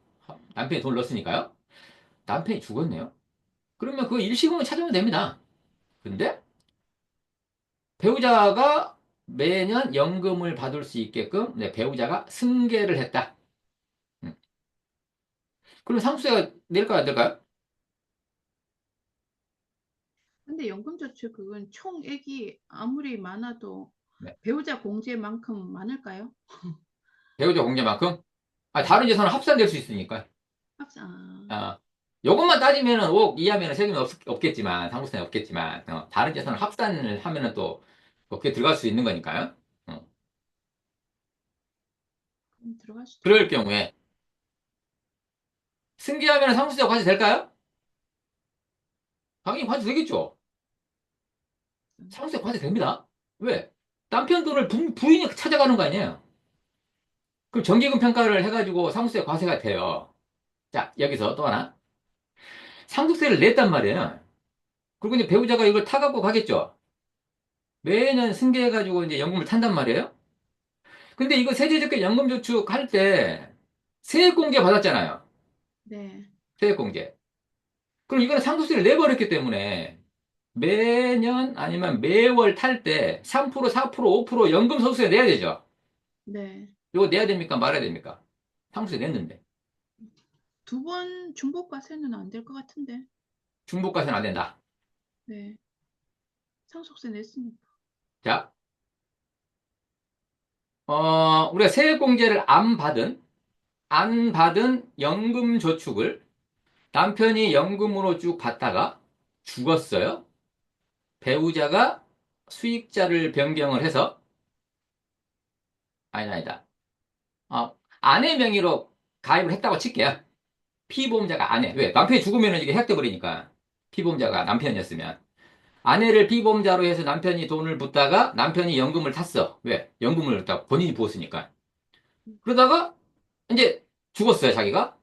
남편이 돈을 넣었으니까요. 남편이 죽었네요. 그러면 그 일시금을 찾으면 됩니다. 근데 배우자가 매년 연금을 받을 수 있게끔 네, 배우자가 승계를 했다. 음. 그럼 상수세가 낼까요, 안 될까요? 근데 연금저축 그건 총액이 아무리 많아도 네. 배우자 공제만큼 많을까요? 배우자 공제만큼? 네. 다른 재산은 합산될 수 있으니까. 합산. 아, 요것만 따지면은 5억 이하면은 세금이 없겠지만, 상속세는 없겠지만, 다른 재산을 합산을 하면은 또, 그게 들어갈 수 있는 거니까요. 어. 들어갈 수도 그럴 있겠네. 경우에, 승계하면 상속세가 과세될까요? 당연히 과세되겠죠. 상속세 과세됩니다. 왜? 남편 돈을 부인이 찾아가는 거 아니에요? 그럼 정기금 평가를 해가지고 상속세 과세가 돼요. 자, 여기서 또 하나. 상속세를 냈단 말이에요. 그리고 이제 배우자가 이걸 타갖고 가겠죠. 매년 승계해가지고 이제 연금을 탄단 말이에요. 근데 이거 세제적격 연금저축 할 때 세액공제 받았잖아요. 네. 세액공제. 그럼 이거는 상속세를 내버렸기 때문에 매년 아니면 매월 탈 때 3%, 4%, 5% 연금소득세 내야 되죠. 네. 이거 내야 됩니까? 말아야 됩니까? 상속세 냈는데. 두 번 중복과세는 안 될 것 같은데. 중복과세는 안 된다. 네. 상속세 냈으니까. 자, 우리가 세액공제를 안 받은 연금저축을 남편이 연금으로 쭉 받다가 죽었어요. 배우자가 수익자를 변경을 해서, 아니다. 아내 명의로 가입을 했다고 칠게요. 피보험자가 아내. 왜? 남편이 죽으면 이게 해약돼 버리니까. 피보험자가 남편이었으면. 아내를 피보험자로 해서 남편이 돈을 붓다가 남편이 연금을 탔어. 왜? 연금을 딱 본인이 부었으니까. 그러다가 이제 죽었어요, 자기가.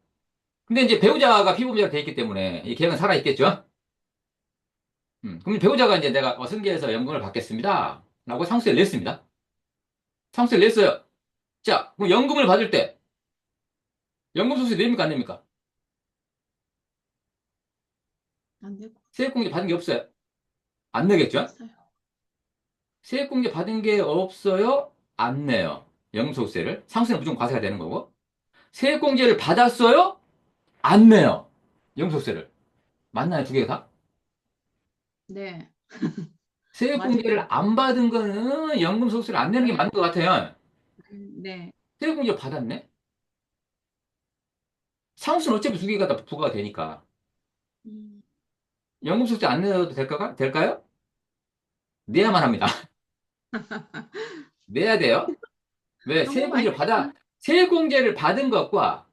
근데 이제 배우자가 피보험자가 돼 있기 때문에 이 계약은 살아있겠죠? 그럼 배우자가 이제 내가 승계해서 연금을 받겠습니다. 라고 상수세를 냈습니다. 상수세를 냈어요. 자, 그럼 연금을 받을 때 연금 소득세 냅니까, 안 냅니까? 안 되고 세액공제 받은 게 없어요. 안 내겠죠? 없어요. 세액공제 받은 게 없어요? 안 내요. 연금소득세를. 상수세는 무조건 과세가 되는 거고. 세액공제를 받았어요? 안 내요. 연금소득세를. 맞나요? 두 개 다? 네. 맞을 것 세액공제를 같아요. 안 받은 거는 연금소득세를 안 내는 게 맞는 것 같아요. 네. 세액공제 받았네? 상수는 어차피 두 개가 다 부과가 되니까. 음, 연금소득세 안 내도 될까요? 내야만 합니다. 내야 돼요. 왜? 너무 많이 냈네. 세액공제를 받은 것과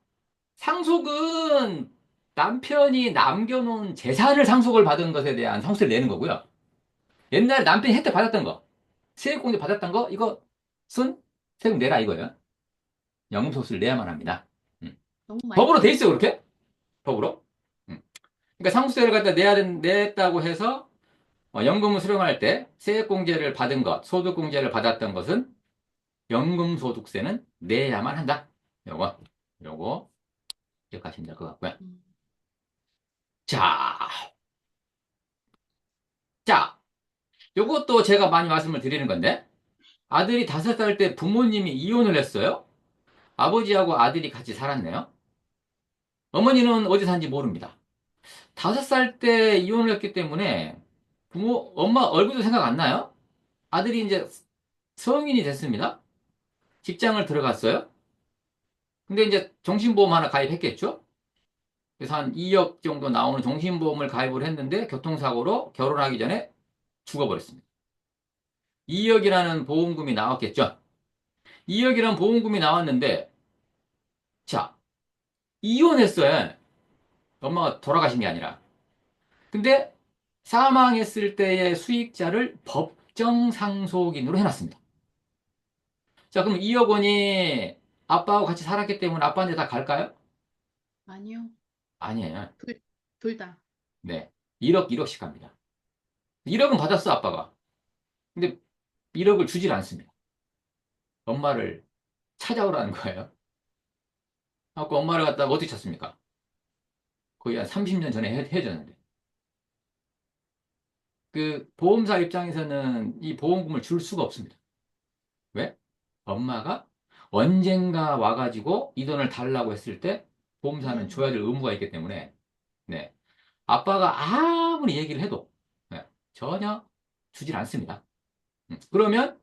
상속은 남편이 남겨놓은 재산을 상속을 받은 것에 대한 상속세를 내는 거고요. 옛날에 남편이 혜택 받았던 거, 세액공제 받았던 거, 이것은 세금 내라 이거예요. 연금소득세를 내야만 합니다. 음. 너무 많이 법으로 돼 냈네. 있어요, 그렇게? 법으로. 음. 그러니까 상속세를 갖다 냈다고 해서 연금을 수령할 때 세액공제를 받은 것, 소득공제를 받았던 것은 연금소득세는 내야만 한다. 요거 기억하시면 될 것 같고요. 음, 자, 자, 요것도 제가 많이 말씀을 드리는 건데, 아들이 5살 때 부모님이 이혼을 했어요. 아버지하고 아들이 같이 살았네요. 어머니는 어디 사는지 모릅니다. 5살 때 이혼을 했기 때문에 엄마 얼굴도 생각 안 나요? 아들이 이제 성인이 됐습니다. 직장을 들어갔어요. 근데 이제 정신보험 하나 가입했겠죠? 그래서 한 2억 정도 나오는 정신보험을 가입을 했는데 교통사고로 결혼하기 전에 죽어버렸습니다. 2억이라는 보험금이 나왔겠죠? 2억이라는 보험금이 나왔는데, 자, 이혼했어요. 엄마가 돌아가신 게 아니라. 근데 사망했을 때의 수익자를 법정 상속인으로 해놨습니다. 자, 그럼 2억 원이 아빠하고 같이 살았기 때문에 아빠한테 다 갈까요? 아니요. 아니에요. 둘 다. 네. 1억씩 갑니다. 1억은 받았어, 아빠가. 근데 1억을 주질 않습니다. 엄마를 찾아오라는 거예요. 하고 엄마를 갖다가 어떻게 찾습니까? 거의 한 30년 전에 헤어졌는데. 그 보험사 입장에서는 이 보험금을 줄 수가 없습니다. 왜? 엄마가 언젠가 와가지고 이 돈을 달라고 했을 때 보험사는 미안해. 줘야 될 의무가 있기 때문에, 네. 아빠가 아무리 얘기를 해도, 네, 전혀 주질 않습니다. 그러면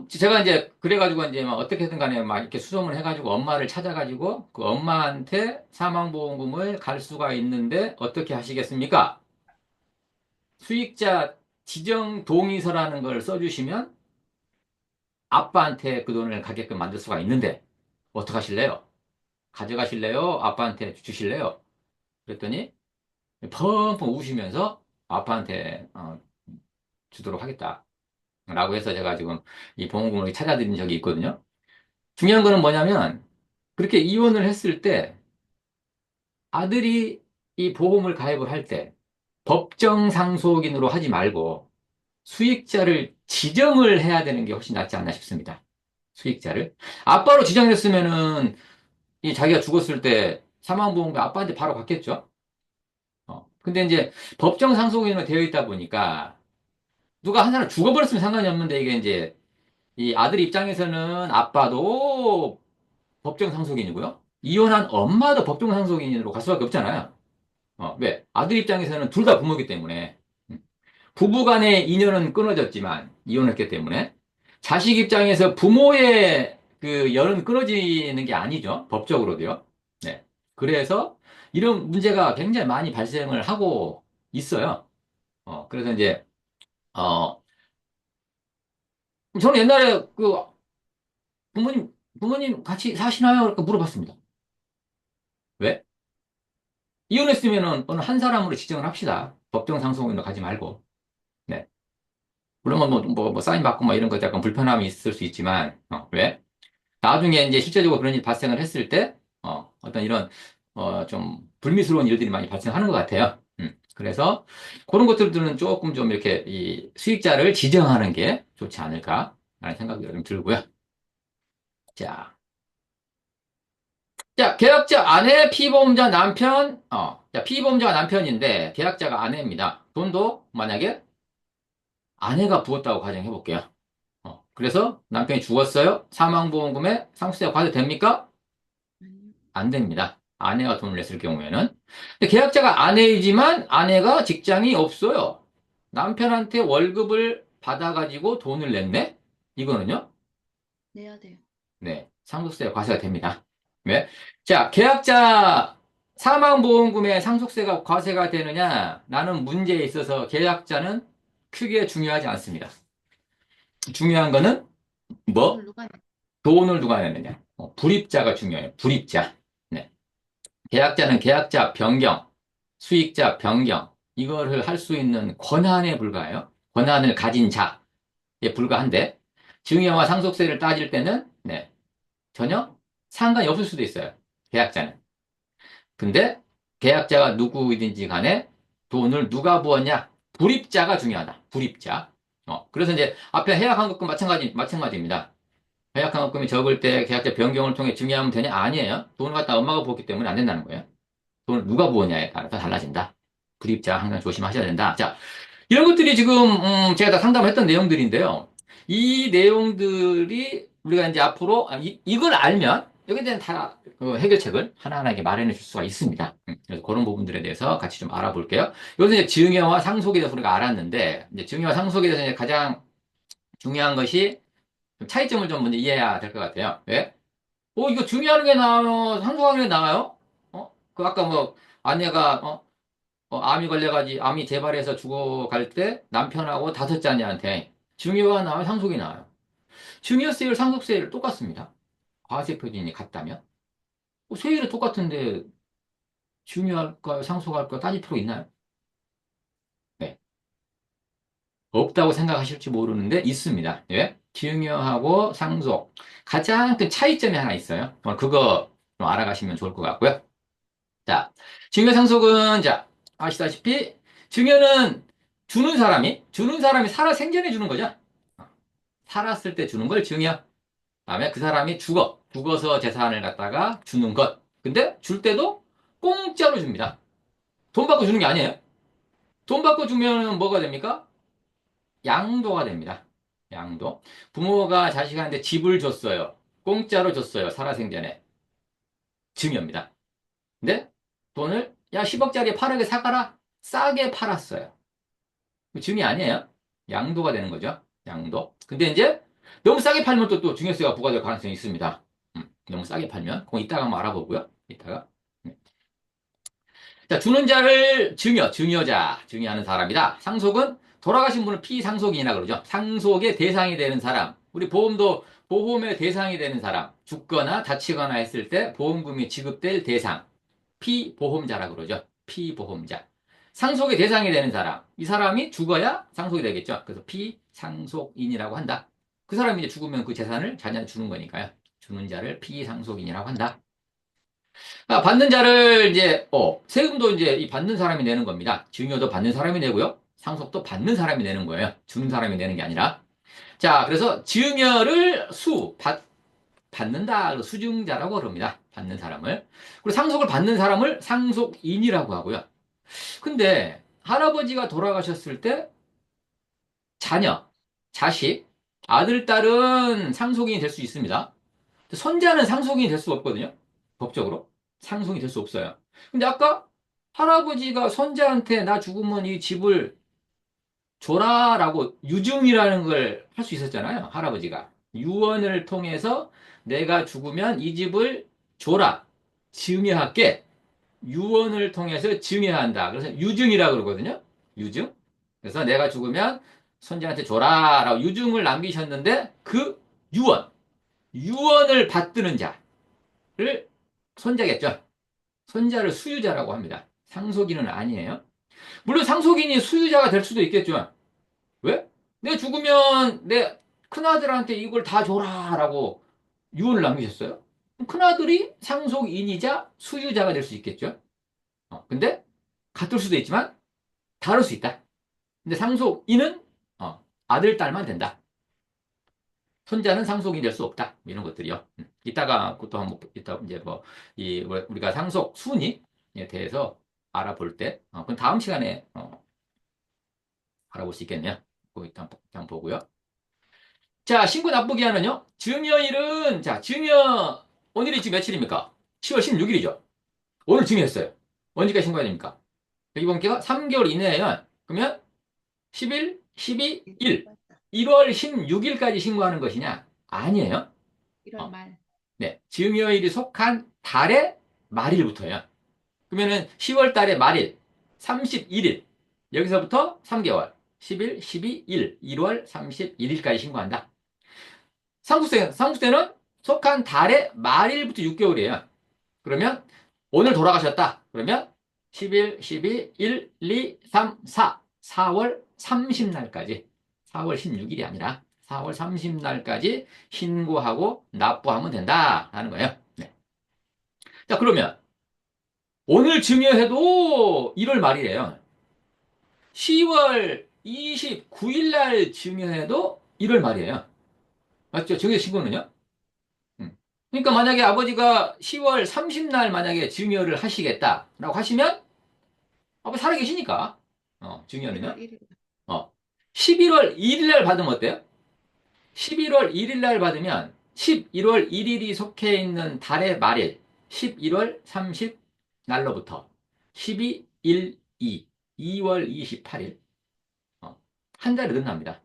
제가 이제 그래가지고 이제 막 어떻게든 간에 막 이렇게 수소문 해가지고 엄마를 찾아가지고 그 엄마한테 사망보험금을 갈 수가 있는데 어떻게 하시겠습니까? 수익자 지정 동의서라는 걸 써주시면 아빠한테 그 돈을 가게끔 만들 수가 있는데 어떻게 하실래요? 가져가실래요? 아빠한테 주실래요? 그랬더니 펑펑 우시면서 아빠한테 주도록 하겠다. 라고 해서 제가 지금 이 보험금을 찾아드린 적이 있거든요. 중요한 거는 뭐냐면 그렇게 이혼을 했을 때 아들이 이 보험을 가입을 할 때 법정 상속인으로 하지 말고 수익자를 지정을 해야 되는 게 훨씬 낫지 않나 싶습니다. 수익자를. 아빠로 지정했으면은 이 자기가 죽었을 때 사망보험금 아빠한테 바로 갔겠죠? 근데 이제 법정 상속인으로 되어 있다 보니까 누가 한 사람 죽어버렸으면 상관이 없는데 이게 이제 이 아들 입장에서는 아빠도 법정 상속인이고요. 이혼한 엄마도 법정 상속인으로 갈 수밖에 없잖아요. 왜? 아들 입장에서는 둘 다 부모이기 때문에. 부부 간의 인연은 끊어졌지만, 이혼했기 때문에. 자식 입장에서 부모의 그 열은 끊어지는 게 아니죠. 법적으로도요. 네. 그래서 이런 문제가 굉장히 많이 발생을 하고 있어요. 그래서 이제, 어, 저는 옛날에 그 부모님 같이 사시나요? 이렇게 물어봤습니다. 왜? 이혼했으면은 어느 한 사람으로 지정을 합시다. 법정 상속인으로 가지 말고. 네. 물론 뭐 사인 받고 뭐 이런 것 약간 불편함이 있을 수 있지만, 왜? 나중에 이제 실제적으로 그런 일이 발생을 했을 때, 어떤 이런, 좀 불미스러운 일들이 많이 발생하는 것 같아요. 그래서 그런 것들은 조금 좀 이렇게 이 수익자를 지정하는 게 좋지 않을까라는 생각이 좀 들고요. 자, 자, 계약자 아내, 피보험자 남편, 자, 피보험자가 남편인데 계약자가 아내입니다. 돈도 만약에 아내가 부었다고 가정해 볼게요. 그래서 남편이 죽었어요. 사망보험금에 상속세가 과세됩니까? 아니요. 안 됩니다. 아내가 돈을 냈을 경우에는. 근데 계약자가 아내이지만 아내가 직장이 없어요. 남편한테 월급을 받아가지고 돈을 냈네? 이거는요? 내야 돼요. 네, 상속세가 과세가 됩니다. 왜? 자, 계약자 사망보험금에 상속세가 과세가 되느냐? 라는 문제에 있어서 계약자는 크게 중요하지 않습니다. 중요한 거는 뭐? 돈을 누가 내? 돈을 누가 내느냐? 불입자가 중요해요. 불입자. 네. 계약자는 계약자 변경, 수익자 변경, 이거를 할 수 있는 권한에 불과해요. 권한을 가진 자에 불과한데, 증여와 상속세를 따질 때는, 네, 전혀 상관이 없을 수도 있어요. 계약자는. 근데, 계약자가 누구이든지 간에 돈을 누가 부었냐? 불입자가 중요하다. 불입자. 그래서 이제 앞에 해약한 것과 마찬가지입니다. 해약한 것금이 적을 때 계약자 변경을 통해 증여하면 되냐? 아니에요. 돈을 갖다 엄마가 부었기 때문에 안 된다는 거예요. 돈을 누가 부었냐에 따라서 달라진다. 불입자 항상 조심하셔야 된다. 자, 이런 것들이 지금 제가 다 상담했던 내용들인데요. 이 내용들이 우리가 이제 앞으로 이걸 알면 여기에 대한 다 해결책을 하나하나 이렇게 마련해 줄 수가 있습니다. 그래서 그런 부분들에 대해서 같이 좀 알아볼게요. 여기서 이제 증여와 상속에 대해서 우리가 알았는데, 이제 증여와 상속에 대해서 이제 가장 중요한 것이 좀 차이점을 좀 먼저 이해해야 될 것 같아요. 왜? 이거 중요한 게 나와요? 상속하는 게 나와요? 그 아까 뭐 아내가 암이 걸려가지고 암이 재발해서 죽어갈 때 남편하고 다섯 자녀한테 증여가 나와요? 상속이 나와요? 증여세율, 상속세율 똑같습니다. 과세 표준이 같다면? 세율이 똑같은데 중요할까요? 상속할까요? 따질 필요 있나요? 네. 없다고 생각하실지 모르는데 있습니다. 예? 증여하고 상속. 가장 큰 차이점이 하나 있어요. 그거 좀 알아가시면 좋을 것 같고요. 자, 증여 상속은, 자, 아시다시피, 증여는 주는 사람이 살아 생전에 주는 거죠. 살았을 때 주는 걸 증여. 다음에 그 사람이 죽어서 재산을 갖다가 주는 것. 근데 줄 때도 공짜로 줍니다. 돈 받고 주는 게 아니에요. 돈 받고 주면 뭐가 됩니까? 양도가 됩니다. 양도. 부모가 자식한테 집을 줬어요. 공짜로 줬어요. 살아생전에. 증여입니다. 근데 돈을 야 10억짜리 8억에 사가라. 싸게 팔았어요. 증여 아니에요. 양도가 되는 거죠. 양도. 근데 이제 너무 싸게 팔면 또 증여세가 부과될 가능성이 있습니다. 너무 싸게 팔면. 그건 이따가 한번 알아보고요. 이따가. 자, 주는 자를 증여자, 증여하는 사람이다. 상속은 돌아가신 분을 피상속인이라 그러죠. 상속의 대상이 되는 사람. 우리 보험도 보험의 대상이 되는 사람. 죽거나 다치거나 했을 때 보험금이 지급될 대상. 피보험자라 그러죠. 피보험자. 상속의 대상이 되는 사람. 이 사람이 죽어야 상속이 되겠죠. 그래서 피상속인이라고 한다. 그 사람이 이제 죽으면 그 재산을 자녀한테 주는 거니까요. 주는 자를 피상속인이라고 한다. 받는 자를 이제, 세금도 이제 이 받는 사람이 내는 겁니다. 증여도 받는 사람이 내고요. 상속도 받는 사람이 내는 거예요. 주는 사람이 내는 게 아니라. 자, 그래서 증여를 받는다. 그래서 수증자라고 그럽니다. 받는 사람을. 그리고 상속을 받는 사람을 상속인이라고 하고요. 근데 할아버지가 돌아가셨을 때 자녀, 자식, 아들, 딸은 상속인이 될 수 있습니다. 손자는 상속인이 될 수 없거든요. 법적으로. 상속이 될 수 없어요. 근데 아까 할아버지가 손자한테 나 죽으면 이 집을 줘라라고 유증이라는 걸 할 수 있었잖아요. 할아버지가. 유언을 통해서 내가 죽으면 이 집을 줘라. 증여할게. 유언을 통해서 증여한다. 그래서 유증이라고 그러거든요. 유증. 그래서 내가 죽으면 손자한테 줘라라고 유증을 남기셨는데 그 유언. 유언을 받드는 자를 손자겠죠. 손자를 수유자라고 합니다. 상속인은 아니에요. 물론 상속인이 수유자가 될 수도 있겠죠. 왜? 내 죽으면 내 큰아들한테 이걸 다 줘라라고 유언을 남기셨어요. 큰아들이 상속인이자 수유자가 될 수 있겠죠. 근데 같을 수도 있지만 다를 수 있다. 근데 상속인은 아들, 딸만 된다. 손자는 상속이 될 수 없다. 이런 것들이요. 이따가 그것도 한번 이따 이제 뭐 이 우리가 상속 순위에 대해서 알아볼 때 그건 다음 시간에 알아볼 수 있겠네요. 그거 일단 보고요. 자, 신고 납부 기한은요. 증여일은 자, 증여 오늘이 지금 며칠입니까? 10월 16일이죠. 오늘 증여했어요. 언제까지 신고해야 됩니까? 이번 기가 3개월 이내에요. 그러면 10일, 12일, 1월 16일까지 신고하는 것이냐? 아니에요. 1월 어, 말. 네. 증여일이 속한 달의 말일부터요. 그러면은 10월 달의 말일, 31일. 여기서부터 3개월. 10일, 12일, 1월 31일까지 신고한다. 상속세는 속한 달의 말일부터 6개월이에요. 그러면 오늘 돌아가셨다. 그러면 10일, 12, 1, 2, 3, 4. 4월 30날까지. 4월 16일이 아니라 4월 30날까지 신고하고 납부하면 된다라는 거예요. 네. 자, 그러면 오늘 증여해도 1월 말이래요. 10월 29일 날 증여해도 1월 말이에요. 맞죠? 증여 신고는요? 그러니까 만약에 아버지가 10월 30날 만약에 증여를 하시겠다라고 하시면 아버지 살아 계시니까 증여는요. 1월 1일. 어, 11월 1일 날 받으면 어때요? 11월 1일 날 받으면 11월 1일이 속해 있는 달의 말일, 11월 30 날로부터 12, 1, 2, 2월 28일, 한 달이 늘어납니다.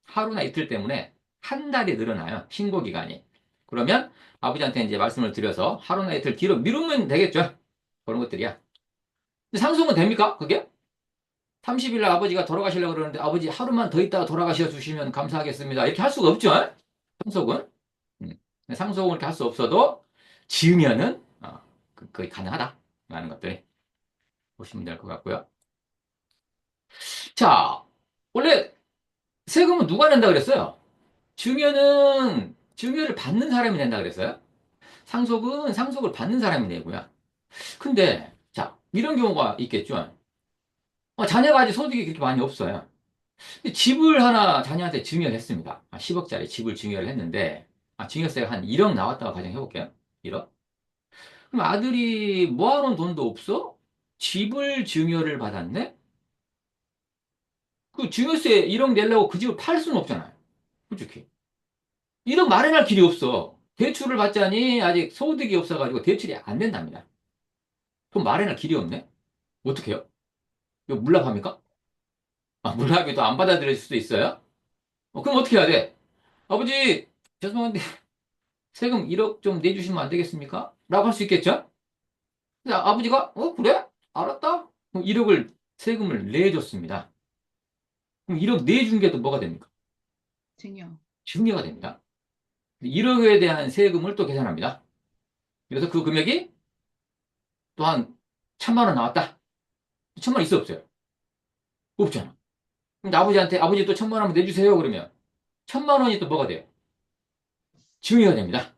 하루나 이틀 때문에 한 달이 늘어나요. 신고 기간이. 그러면 아버지한테 이제 말씀을 드려서 하루나 이틀 뒤로 미루면 되겠죠. 그런 것들이야. 근데 상속은 됩니까? 그게? 30일 날 아버지가 돌아가시려고 그러는데 아버지 하루만 더 있다가 돌아가셔 주시면 감사하겠습니다. 이렇게 할 수가 없죠. 상속은. 음. 상속은 이렇게 할 수 없어도 지으면은 거의 가능하다. 라는 것들이 보시면 될 것 같고요. 자, 원래 세금은 누가 낸다 그랬어요? 증여를 받는 사람이 낸다 그랬어요? 상속은 상속을 받는 사람이 내고요. 근데 자, 이런 경우가 있겠죠. 자녀가 아직 소득이 그렇게 많이 없어요. 근데 집을 하나 자녀한테 증여를 했습니다. 10억짜리 집을 증여를 했는데, 증여세가 한 1억 나왔다고 가정해볼게요. 1억. 그럼 아들이 모아놓은 돈도 없어? 집을 증여를 받았네? 그 증여세 1억 내려고 그 집을 팔 수는 없잖아요. 솔직히. 1억 마련할 길이 없어. 대출을 받자니 아직 소득이 없어가지고 대출이 안 된답니다. 그럼 마련할 길이 없네? 어떻게 해요? 이거 물납합니까? 물납이 또 안 받아들일 수도 있어요? 그럼 어떻게 해야 돼? 아버지, 죄송한데 세금 1억 좀 내주시면 안 되겠습니까? 라고 할 수 있겠죠? 근데 아버지가, 그래? 알았다? 그럼 1억을 세금을 내줬습니다. 그럼 1억 내준 게 또 뭐가 됩니까? 증여. 증여가 됩니다. 1억에 대한 세금을 또 계산합니다. 그래서 그 금액이 또 한 1,000만 원 나왔다. 1,000만 원 있어 없어요? 없잖아. 그럼 아버지한테 아버지 또 1,000만 원 내주세요. 그러면 1,000만 원이 또 뭐가 돼요? 증여가 됩니다.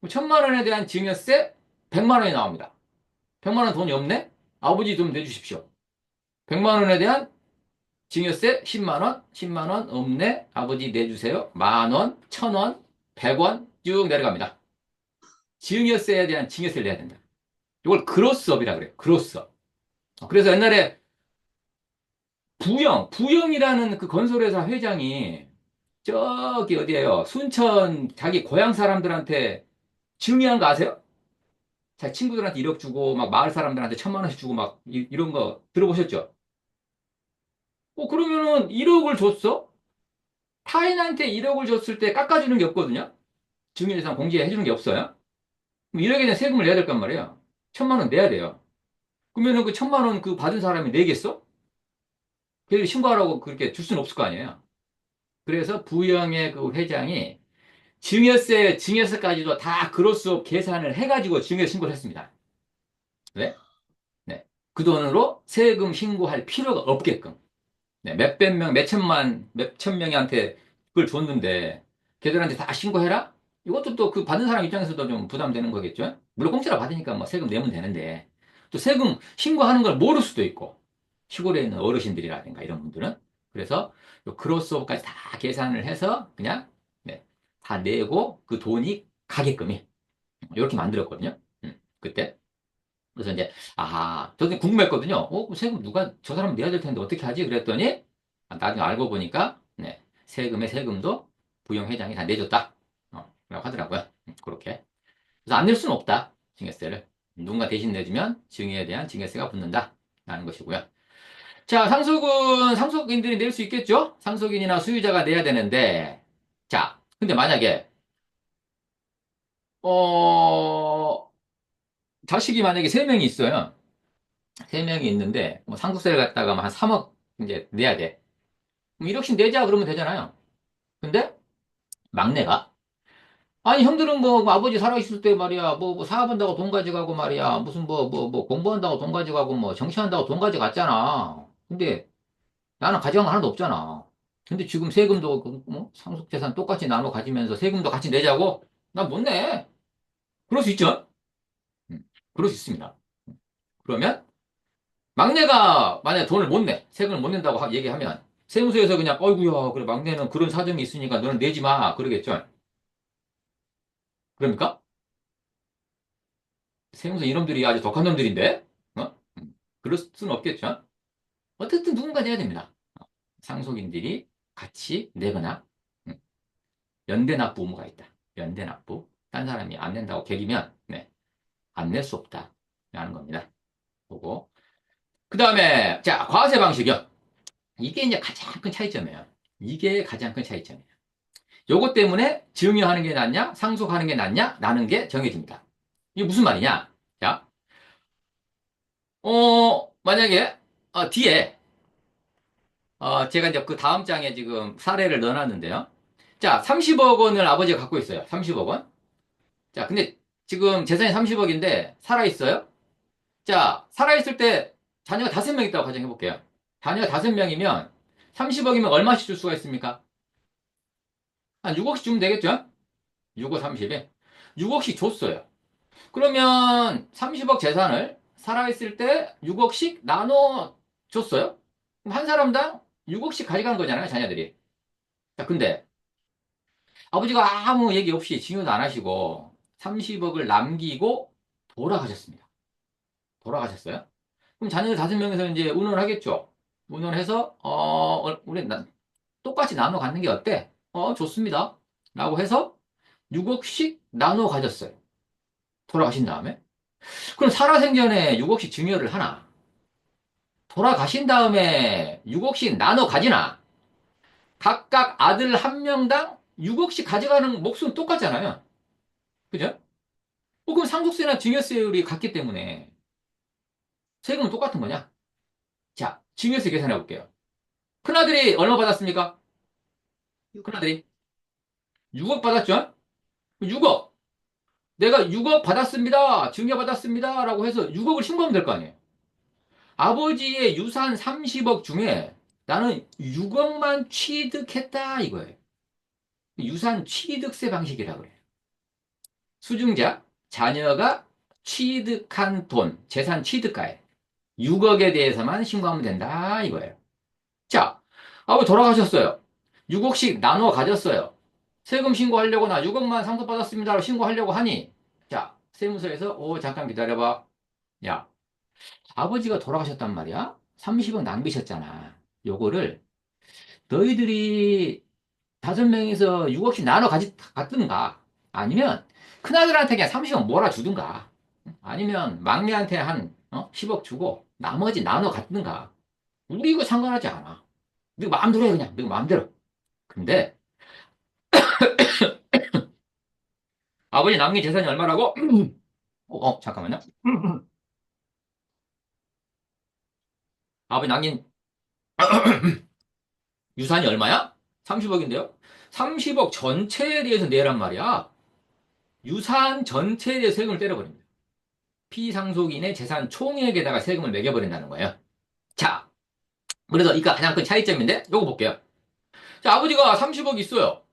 1,000만 원에 대한 증여세 100만 원이 나옵니다. 100만 원 돈이 없네? 아버지 좀 내주십시오. 100만 원에 대한 증여세 10만 원, 10만 원 없네? 아버지 내주세요. 만 원, 1,000원, 100원 쭉 내려갑니다. 증여세에 대한 증여세를 내야 된다. 이걸 그로스업이라 그래요. 그로스업. 그래서 옛날에 부영이라는 그 건설회사 회장이 저기 어디에요? 순천 자기 고향 사람들한테 증여한 거 아세요? 자기 친구들한테 1억 주고 막 마을 사람들한테 1,000만 원씩 주고 막 이런 거 들어보셨죠? 그러면은 1억을 줬어? 타인한테 1억을 줬을 때 깎아주는 게 없거든요? 증여재산 공제해 주는 게 없어요? 그럼 1억에 대한 세금을 내야 될 건 말이에요. 1,000만 원 내야 돼요. 그러면은 그 1,000만 원 그 받은 사람이 내겠어? 걔들이 신고하라고 그렇게 줄 수는 없을 거 아니에요. 그래서 부영의 그 회장이 증여세까지도 다 그로스 계산을 해가지고 증여 신고를 했습니다. 왜? 네. 그 돈으로 세금 신고할 필요가 없게끔. 네. 몇백 명, 몇천 명한테 그걸 줬는데, 걔들한테 다 신고해라? 이것도 또 그 받는 사람 입장에서도 좀 부담되는 거겠죠? 물론 공짜로 받으니까 뭐 세금 내면 되는데, 또 세금 신고하는 걸 모를 수도 있고, 시골에 있는 어르신들이라든가 이런 분들은. 그래서 요 크로스오버까지 다 계산을 해서 그냥, 네, 다 내고 그 돈이 가게끔이 이렇게 만들었거든요. 그때. 그래서 이제, 저도 궁금했거든요. 그럼 세금 누가, 저 사람 내야 될 텐데 어떻게 하지? 그랬더니, 나중에 알고 보니까, 네, 세금도 부영회장이 다 내줬다. 라고 하더라고요. 그렇게. 그래서 안 낼 수는 없다. 증여세를. 누군가 대신 내주면 증여에 대한 증여세가 붙는다. 라는 것이고요. 자, 상속인들이 낼 수 있겠죠? 상속인이나 수유자가 내야 되는데, 자, 근데 만약에, 어, 자식이 만약에 3명이 있어요. 3명이 있는데, 뭐 상속세를 갖다가 한 3억 이제 내야 돼. 그럼 1억씩 내자 그러면 되잖아요. 근데 막내가, 아니, 형들은 뭐 아버지 살아있을 때 말이야, 뭐 사업한다고 돈 가져가고 말이야, 무슨 뭐 공부한다고 돈 가져가고 뭐 정치한다고 돈 가져갔잖아. 근데 나는 가져간 거 하나도 없잖아. 근데 지금 세금도 상속재산 똑같이 나눠 가지면서 세금도 같이 내자고? 난 못 내. 그럴 수 있죠? 그럴 수 있습니다. 그러면 막내가 만약에 돈을 못 내, 세금을 못 낸다고 얘기하면 세무서에서 그냥 어이구야, 그래 막내는 그런 사정이 있으니까 너는 내지 마 그러겠죠. 그러니까 세무서 이놈들이 아주 독한 놈들인데, 그럴 수는 없겠죠. 어쨌든 누군가 내야 됩니다. 상속인들이 같이 내거나 연대 납부 의무가 있다. 연대납부. 딴 사람이 안 낸다고 개기면, 네, 안 낼 수 없다. 라는 겁니다. 보고. 그 다음에, 자, 과세 방식이요. 이게 이제 가장 큰 차이점이에요. 이게 가장 큰 차이점이에요. 요것 때문에 증여하는 게 낫냐, 상속하는 게 낫냐, 라는 게 정해집니다. 이게 무슨 말이냐? 자, 만약에, 뒤에, 제가 이제 그 다음 장에 지금 사례를 넣어놨는데요. 자, 30억 원을 아버지가 갖고 있어요. 30억 원. 자, 근데 지금 재산이 30억인데 살아있어요? 자, 살아있을 때 자녀가 5명 있다고 가정해볼게요. 자녀가 5명이면 30억이면 얼마씩 줄 수가 있습니까? 한 6억씩 주면 되겠죠? 6억 30에. 6억씩 줬어요. 그러면 30억 재산을 살아있을 때 6억씩 나눠 줬어요? 그럼 한 사람당 6억씩 가져간 거잖아요, 자녀들이. 자, 근데 아버지가 아무 얘기 없이 증여도 안 하시고 30억을 남기고 돌아가셨습니다. 돌아가셨어요? 그럼 자녀들 5명에서 이제 운운을 하겠죠? 운운해서, 우리 똑같이 나눠 갖는 게 어때? 좋습니다. 라고 해서 6억씩 나눠 가졌어요. 돌아가신 다음에. 그럼 살아생전에 6억씩 증여를 하나? 돌아가신 다음에 6억씩 나눠 가지나? 각각 아들 한 명당 6억씩 가져가는 몫은 똑같잖아요. 그죠? 그럼 상속세나 증여세율이 같기 때문에 세금은 똑같은 거냐? 자, 증여세 계산해 볼게요. 큰아들이 얼마 받았습니까? 6억. 큰아들이 6억 받았죠? 6억. 내가 6억 받았습니다. 증여받았습니다. 라고 해서 6억을 신고하면 될 거 아니에요. 아버지의 유산 30억 중에 나는 6억만 취득했다 이거예요. 유산 취득세 방식이라 그래요. 수증자, 자녀가 취득한 돈, 재산 취득가액 6억에 대해서만 신고하면 된다 이거예요. 자, 아버지 돌아가셨어요. 6억씩 나눠 가졌어요. 세금 신고하려고 나 6억만 상속받았습니다라고 신고하려고 하니 자, 세무서에서 잠깐 기다려봐. 야, 아버지가 돌아가셨단 말이야. 30억 남기셨잖아. 요거를 너희들이 5명이서 6억씩 나눠 갖든가 아니면 큰아들한테 그냥 30억 몰아주든가 아니면 막내한테 한 10억 주고 나머지 나눠 갖든가 우리 이거 상관하지 않아. 너 마음대로 해 그냥 너 마음대로. 근데 아버지 남긴 재산이 얼마라고? 잠깐만요. 아버지 남긴 유산이 얼마야? 30억인데요? 30억 전체에 대해서 내란 말이야. 유산 전체에 대해서 세금을 때려버립니다. 피상속인의 재산 총액에다가 세금을 매겨버린다는 거예요. 자, 그래서 이거 가장 큰 차이점인데, 요거 볼게요. 자, 아버지가 30억 있어요.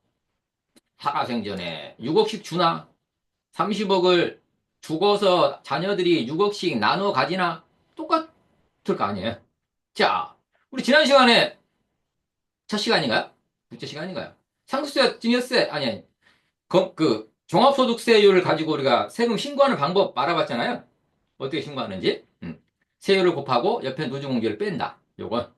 살아생전에 6억씩 주나? 30억을 죽어서 자녀들이 6억씩 나눠 가지나? 똑같을 거 아니에요. 자, 우리 지난 시간에 첫 시간인가요? 둘째 시간인가요? 상속세, 증여세, 아니, 종합소득세율을 가지고 우리가 세금 신고하는 방법 알아봤잖아요. 어떻게 신고하는지. 세율을 곱하고 옆에 누진공제를 뺀다. 요건.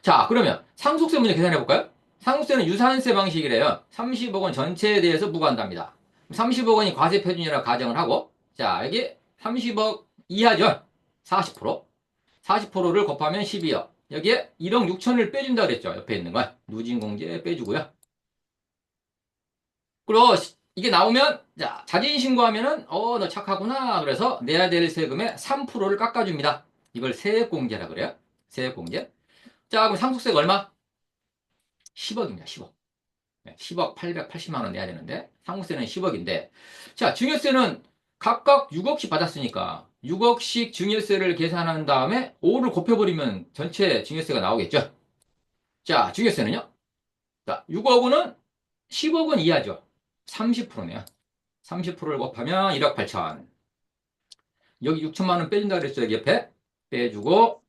자, 그러면 상속세 문제 계산해 볼까요? 상속세는 유산세 방식이래요. 30억 원 전체에 대해서 부과한답니다. 30억 원이 과세 표준이라고 가정을 하고, 자, 여기 30억 이하죠? 40%. 40%를 곱하면 12억. 여기에 1억 6천을 빼준다 그랬죠. 옆에 있는 걸. 누진공제 빼주고요. 그리고 이게 나오면 자, 자진 신고하면은 너 착하구나. 그래서 내야 될 세금의 3%를 깎아줍니다. 이걸 세액공제라 그래요. 세액공제. 자, 그럼 상속세가 얼마? 10억입니다. 10억. 10억 880만 원 내야 되는데 상속세는 10억인데 자, 증여세는 각각 6억씩 받았으니까 6억씩 증여세를 계산한 다음에 5를 곱해버리면 전체 증여세가 나오겠죠. 자, 증여세는요. 자, 6억은 10억은 이하죠. 30%네요. 30%를 곱하면 1억 8천. 여기 6천만 원 빼준다 그랬죠. 여기 옆에 빼주고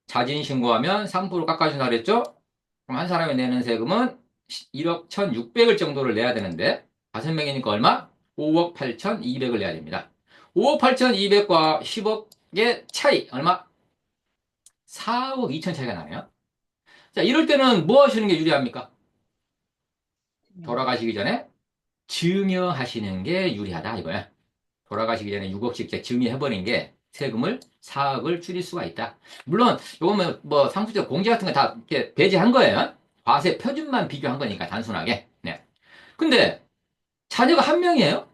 자진 신고하면 3% 깎아준다 그랬죠. 그럼 한 사람이 내는 세금은 1억 1,600을 정도를 내야 되는데 5명이니까 얼마? 5억 8,200을 내야 됩니다. 5억 8,200과 10억의 차이 얼마? 4억 2천 차이가 나네요. 자, 이럴 때는 뭐 하시는 게 유리합니까? 증여. 돌아가시기 전에 증여하시는 게 유리하다 이거야. 돌아가시기 전에 6억씩 증여해버린 게 세금을 4억을 줄일 수가 있다. 물론 이건 뭐 상습적 공제 같은 거 다 이렇게 배제한 거예요. 과세 표준만 비교한 거니까 단순하게. 네. 근데 자녀가 한 명이에요?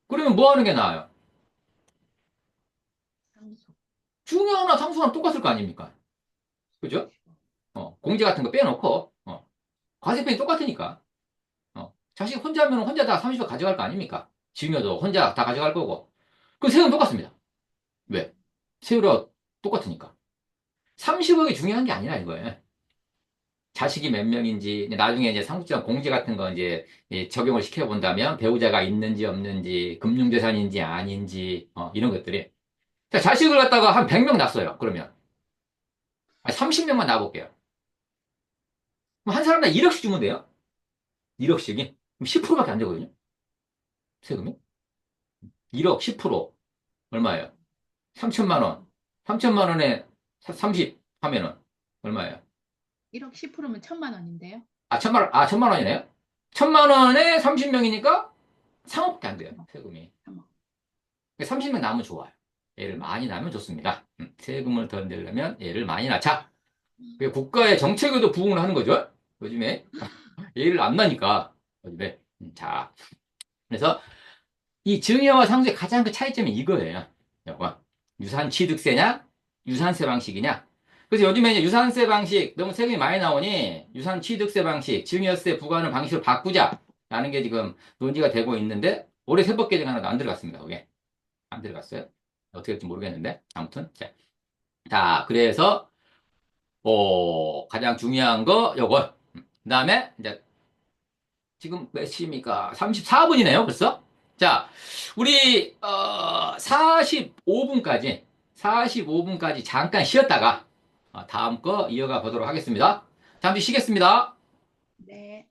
그러면 뭐 하는 게 나아요? 상속. 중요하나 상수나 똑같을 거 아닙니까? 그죠? 공제 같은 거 빼놓고, 과세편이 똑같으니까. 자식 혼자 하면 혼자 다 30억 가져갈 거 아닙니까? 증여도 혼자 다 가져갈 거고. 그 세금 똑같습니다. 왜? 세율이 똑같으니까. 30억이 중요한 게 아니라 이거예요. 자식이 몇 명인지, 나중에 이제 상속재산 공제 같은 거 이제 적용을 시켜본다면 배우자가 있는지 없는지, 금융재산인지 아닌지, 이런 것들이. 자, 자식을 갖다가 한 100명 낳았어요. 그러면. 30명만 낳아볼게요. 그럼 한 사람당 1억씩 주면 돼요. 1억씩이. 그럼 10%밖에 안 되거든요. 세금이. 1억 10% 얼마예요? 3천만 원. 3천만 원에 30 하면은 얼마예요? 1억 10%면 1,000만 원인데요. 천만 원이네요. 천만 원에 30명이니까 3억밖에 안 돼요. 3억, 세금이. 3억. 30명 나면 좋아요. 애를 많이 낳으면 좋습니다. 세금을 더 내려면 애를 많이 낳자. 그게 국가의 정책에도 부응을 하는 거죠. 요즘에 애를 안 낳으니까. 요즘에. 자, 그래서 이 증여와 상속의 가장 큰 차이점이 이거예요. 여러분. 유산취득세냐? 유산세 방식이냐? 그래서 요즘에 이제 유산세 방식 너무 세금이 많이 나오니 유산취득세 방식, 증여세 부과하는 방식으로 바꾸자라는 게 지금 논의가 되고 있는데 올해 세법 개정 하나도 안 들어갔습니다. 그게 안 들어갔어요. 어떻게 될지 모르겠는데 아무튼 자 그래서 가장 중요한 거 요거. 그다음에 이제 지금 몇 시입니까? 34분이네요, 벌써. 자, 우리 45분까지 잠깐 쉬었다가 다음 거 이어가 보도록 하겠습니다. 잠시 쉬겠습니다. 네.